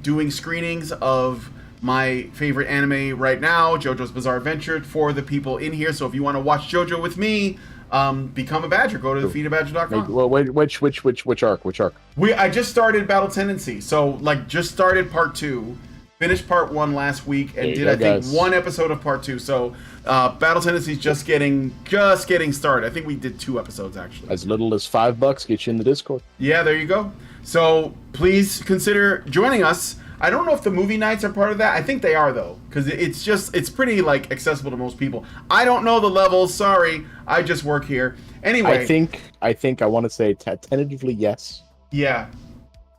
doing screenings of my favorite anime right now, JoJo's Bizarre Adventure, for the people in here. So if you want to watch JoJo with me, become a badger. Go to feedthebadger.com. Well, which arc? I just started Battle Tendency, so just started part 2, finished part 1 last week, and did I think 1 episode of part 2. So Battle Tendency is just getting started. I think we did 2 episodes actually. As little as $5 get you in the Discord. Yeah, there you go. So please consider joining us. I don't know if the movie nights are part of that. I think they are, though, because it's pretty accessible to most people. I don't know the levels. Sorry, I just work here. Anyway, I think I want to say tentatively yes. Yeah,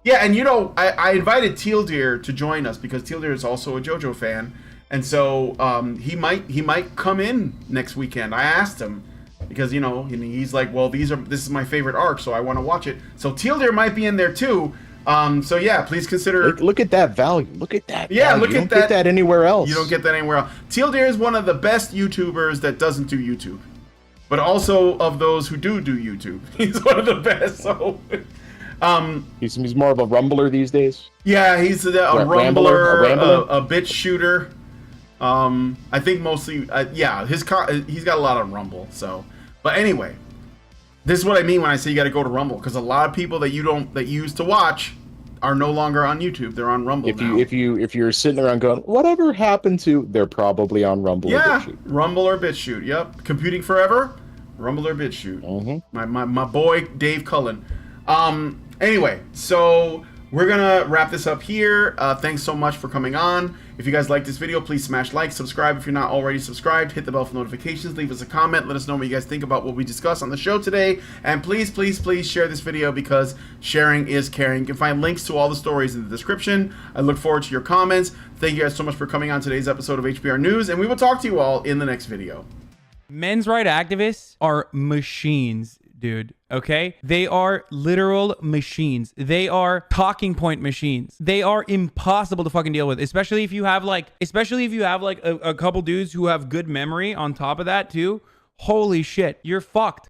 and I invited Teal Deer to join us because Teal Deer is also a JoJo fan, and so he might come in next weekend. I asked him because he's like, well, this is my favorite arc, so I want to watch it. So Teal Deer might be in there too. So yeah, please consider. Look at that value. Look at that. Yeah, value. look you at don't that. Get that anywhere else. You don't get that anywhere else. Teal Deer is one of the best YouTubers that doesn't do YouTube, but also of those who do YouTube. He's one of the best. So, he's more of a rumbler these days. yeah, he's a rumbler, a bitch shooter. I think mostly, yeah, he's got a lot on Rumble. So, but anyway, this is what I mean when I say you got to go to Rumble, because a lot of people that you used to watch are no longer on YouTube. They're on Rumble now. If you're sitting around going, whatever happened to? They're probably on Rumble. Yeah, or BitChute. Rumble or BitChute. Yep, computing forever. Rumble or BitChute. My boy Dave Cullen. Anyway, so we're gonna wrap this up here. Thanks so much for coming on. If you guys like this video, please smash like, subscribe if you're not already subscribed, hit the bell for notifications, leave us a comment, let us know what you guys think about what we discussed on the show today, and please, please, please share this video, because sharing is caring. You can find links to all the stories in the description. I look forward to your comments. Thank you guys so much for coming on today's episode of HBR News, and we will talk to you all in the next video. Men's rights activists are machines, dude. Okay? They are literal machines. They are talking point machines. They are impossible to fucking deal with, especially if you have like a couple dudes who have good memory on top of that too. Holy shit, you're fucked.